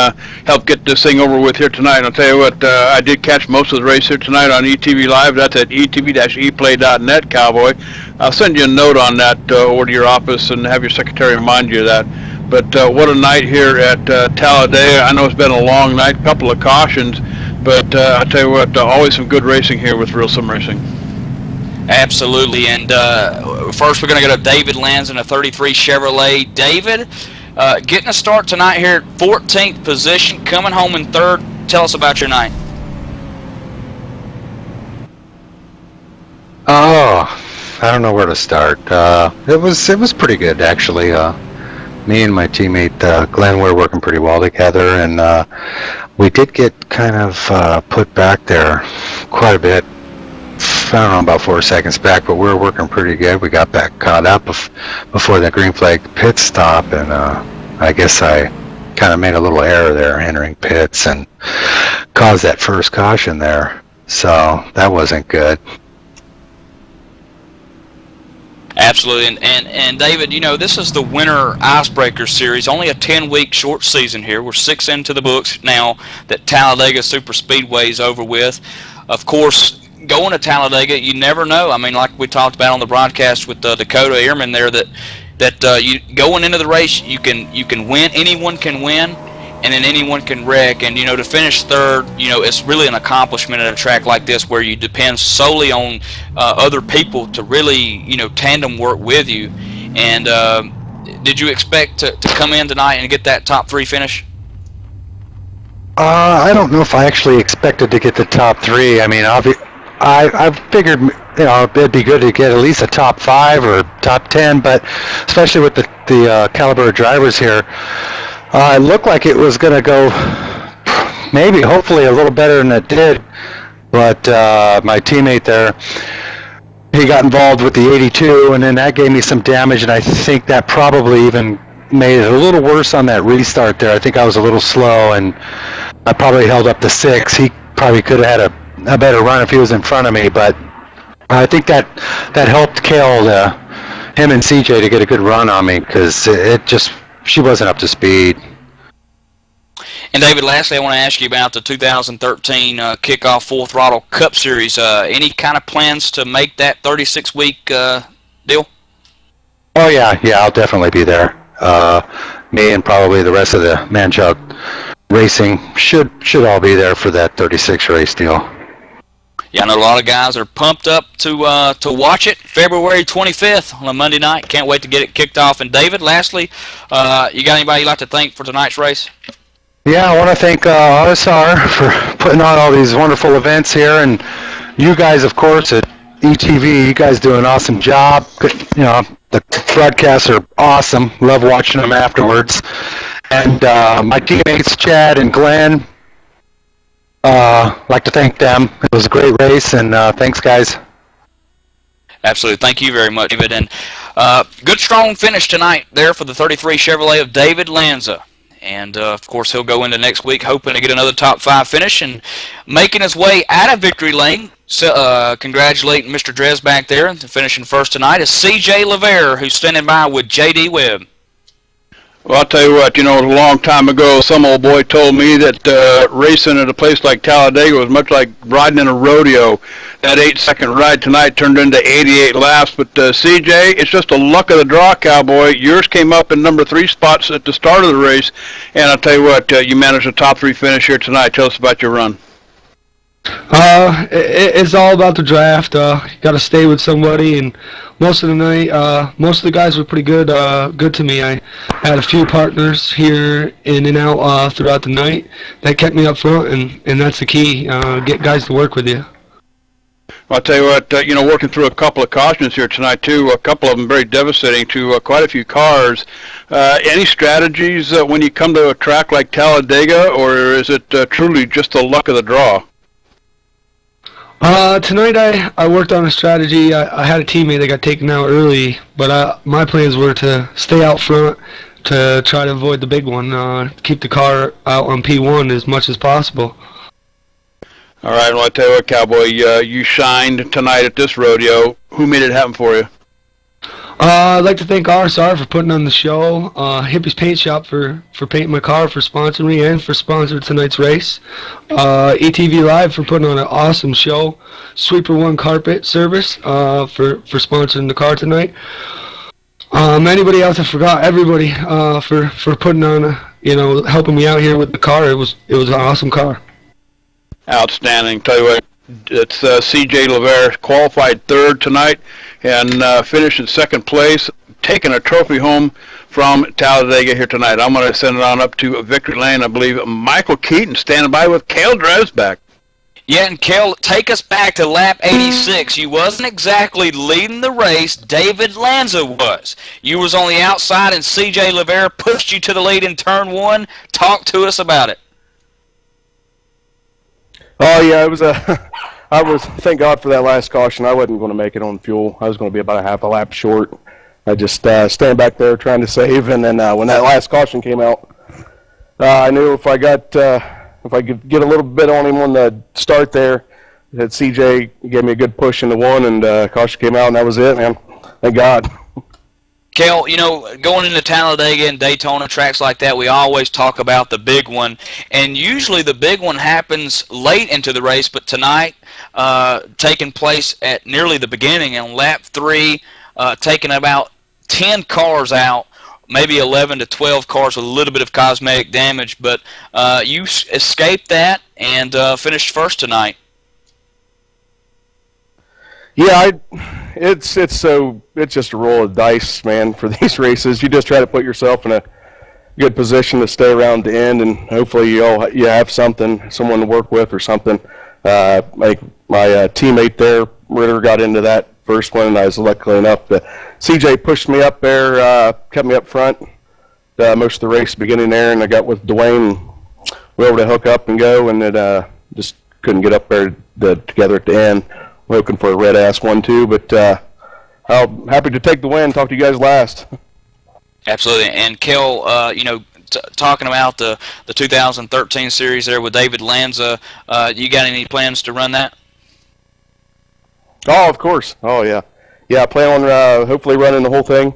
help get this thing over with here tonight. And I'll tell you what, I did catch most of the race here tonight on ETV Live. That's at etv-eplay.net, Cowboy. I'll send you a note on that over to your office and have your secretary remind you of that. But what a night here at Talladega. I know it's been a long night, a couple of cautions. But I'll tell you what, always some good racing here with Real Sim Racing. Absolutely. And first we're going to go to David Lanza in a 33 Chevrolet. David, getting a start tonight here at 14th position, coming home in third. Tell us about your night. Oh, I don't know where to start. It was pretty good, actually. Me and my teammate Glenn were working pretty well together, and we did get kind of put back there quite a bit. I don't know, about 4 seconds back, but we were working pretty good. We got back caught up before the green flag pit stop, and I guess I kind of made a little error there entering pits and caused that first caution there. So that wasn't good. Absolutely, and David, you know, this is the Winter Icebreaker Series, only a 10-week short season here. We're 6 into the books now that Talladega Superspeedway is over with. Of course, going to Talladega, you never know. I mean, like we talked about on the broadcast with Dakota Airman there, that you going into the race, you can win. Anyone can win, and then anyone can wreck. And, you know, to finish third, you know, it's really an accomplishment at a track like this where you depend solely on other people to really, you know, tandem work with you. And did you expect to come in tonight and get that top 3 finish? I don't know if I actually expected to get the top 3. I mean, I figured, you know, it'd be good to get at least a top 5 or top 10, but especially with the caliber of drivers here, it looked like it was going to go maybe, hopefully, a little better than it did. But my teammate there, he got involved with the 82, and then that gave me some damage, and I think that probably even made it a little worse on that restart there. I think I was a little slow, and I probably held up the 6. He probably could have had a better run if he was in front of me, but I think that helped Kel, him and CJ, to get a good run on me, because she wasn't up to speed. And David, lastly, I want to ask you about the 2013 Kickoff Full Throttle Cup Series. Any kind of plans to make that 36-week deal? Oh yeah, I'll definitely be there. Me and probably the rest of the Manchuk Racing should all be there for that 36 race deal. Yeah, I know a lot of guys are pumped up to watch it. February 25th on a Monday night. Can't wait to get it kicked off. And David, lastly, you got anybody you'd like to thank for tonight's race? Yeah, I want to thank RSR for putting on all these wonderful events here, and you guys, of course, at ETV. You guys do an awesome job. You know, the broadcasts are awesome. Love watching them afterwards. And my teammates, Chad and Glenn, like to thank them. It was a great race, and thanks, guys. Absolutely. Thank you very much, David. And good, strong finish tonight there for the 33 Chevrolet of David Lanza. And, of course, he'll go into next week hoping to get another top 5 finish and making his way out of victory lane. So, congratulating Mr. Dresbach there and finishing first tonight is CJ Lavera, who's standing by with J.D. Webb. Well, I'll tell you what, you know, a long time ago, some old boy told me that racing at a place like Talladega was much like riding in a rodeo. That 8-second ride tonight turned into 88 laps. But, CJ, it's just a luck of the draw, Cowboy. Yours came up in number 3 spots at the start of the race. And I'll tell you what, you managed a top 3 finish here tonight. Tell us about your run. It's all about the draft. You got to stay with somebody, and most of the night, most of the guys were pretty good to me. I had a few partners here in and out throughout the night that kept me up front, and that's the key. Get guys to work with you. I'll tell you what, working through a couple of cautions here tonight, too, a couple of them very devastating to quite a few cars. Any strategies when you come to a track like Talladega, or is it truly just the luck of the draw? Tonight I worked on a strategy. I had a teammate that got taken out early, but my plans were to stay out front to try to avoid the big one, keep the car out on P1 as much as possible. All right, well, I tell you what, Cowboy, you shined tonight at this rodeo. Who made it happen for you? I'd like to thank RSR for putting on the show, Hippie's Paint Shop for painting my car, for sponsoring me, and for sponsoring tonight's race. ETV Live for putting on an awesome show. Sweeper One Carpet Service for sponsoring the car tonight. Anybody else I forgot? Everybody for putting on, helping me out here with the car. It was an awesome car. Outstanding. Tell you what, it's C.J. LeVere qualified third tonight and finished in second place, taking a trophy home from Talladega here tonight. I'm going to send it on up to Victory Lane. I believe Michael Keaton standing by with Cale Dresbach. Yeah, and Cale, take us back to lap 86. You wasn't exactly leading the race. David Lanza was. You was on the outside, and C.J. LeVere pushed you to the lead in turn one. Talk to us about it. Oh yeah, it was thank God for that last caution. I wasn't going to make it on fuel. I was going to be about a half a lap short. I just stand back there trying to save, and then when that last caution came out, I knew if I could get a little bit on him on the start there, that CJ gave me a good push into one, and caution came out, and that was it, man. Thank God. Cale, going into Talladega and Daytona, tracks like that, we always talk about the big one. And usually the big one happens late into the race, but tonight, taking place at nearly the beginning on lap 3, taking about 10 cars out, maybe 11 to 12 cars with a little bit of cosmetic damage. But you escaped that and finished first tonight. Yeah, it's just a roll of dice, man, for these races. You just try to put yourself in a good position to stay around the end, and hopefully you have someone to work with or something. Like my teammate there, Ritter, got into that first one, and I was lucky enough that CJ pushed me up there, kept me up front most of the race beginning there, and I got with Dwayne, we were able to hook up and go, and it just couldn't get up there together at the end. Looking for a red-ass 1-2, but I'm happy to take the win. Talk to you guys last. Absolutely. And Cale, talking about the 2013 series there with David Lanza, you got any plans to run that? Oh, of course. Oh, yeah. Yeah, I plan on hopefully running the whole thing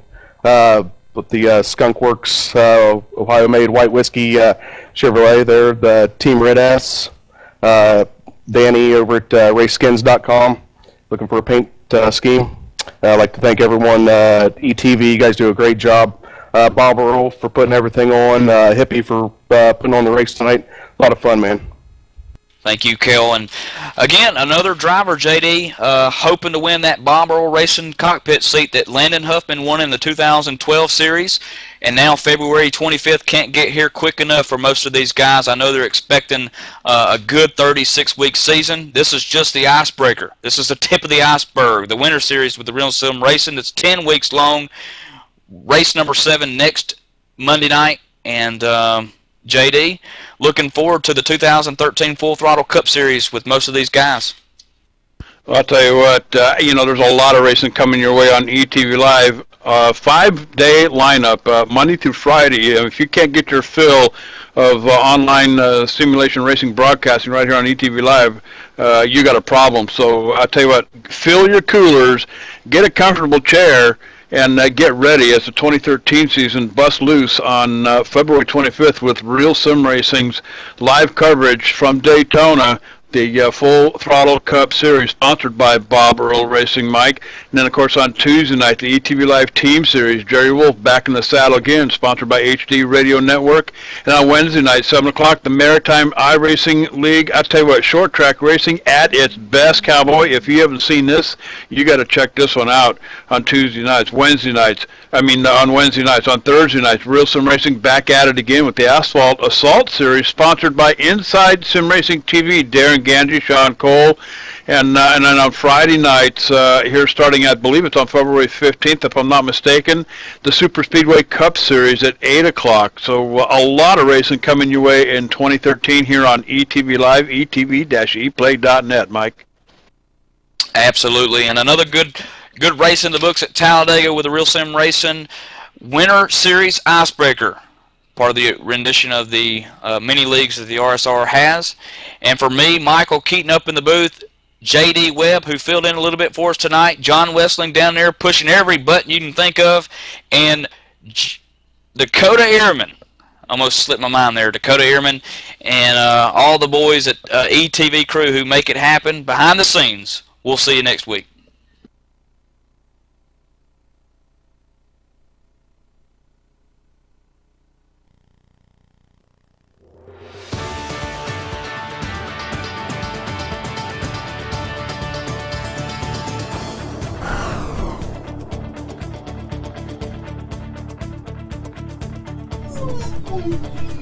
with the Skunk Works Ohio-made white whiskey Chevrolet there, the Team Red Ass. Danny over at raceskins.com, looking for a paint scheme. I'd like to thank everyone at ETV. You guys do a great job. Bob Earl for putting everything on. Hippie for putting on the race tonight. A lot of fun, man. Thank you, Cale. And again, another driver, JD, hoping to win that Bob Earl Racing cockpit seat that Landon Huffman won in the 2012 series. And now February 25th can't get here quick enough for most of these guys. I know they're expecting a good 36-week season. This is just the icebreaker. This is the tip of the iceberg. The Winter Series with the Real Sim Racing. It's 10 weeks long. Race number 7 next Monday night. And JD, looking forward to the 2013 Full Throttle Cup Series with most of these guys. Well, I'll tell you what, there's a lot of racing coming your way on ETV Live. 5-day lineup, Monday through Friday. If you can't get your fill of online simulation racing broadcasting right here on ETV Live, you got a problem. So I'll tell you what, fill your coolers, get a comfortable chair, and get ready as the 2013 season busts loose on February 25th with Real Sim Racing's live coverage from Daytona, the Full Throttle Cup Series, sponsored by Bob Earl Racing, Mike. And then, of course, on Tuesday night, the ETV Live Team Series, Jerry Wolf back in the saddle again, sponsored by HD Radio Network. And on Wednesday night, 7 o'clock, the Maritime iRacing League. I tell you what, short track racing at its best, Cowboy. If you haven't seen this, you got to check this one out on Tuesday nights. On Wednesday nights. On Thursday nights, Real Sim Racing back at it again with the Asphalt Assault Series, sponsored by Inside Sim Racing TV. Darren Ganji, Sean Cole, and then on Friday nights, here starting, I believe it's on February 15th, if I'm not mistaken, the Super Speedway Cup Series at 8 o'clock. So a lot of racing coming your way in 2013 here on ETV Live, etv-eplay.net, Mike. Absolutely, and another good race in the books at Talladega with the Real Sim Racing Winter Series Icebreaker, part of the rendition of the mini leagues that the RSR has. And for me, Michael Keaton up in the booth, J.D. Webb, who filled in a little bit for us tonight, John Westling down there pushing every button you can think of, and Dakota Ehrman. Almost slipped my mind there. Dakota Ehrman and all the boys at ETV crew who make it happen behind the scenes. We'll see you next week. Thank you.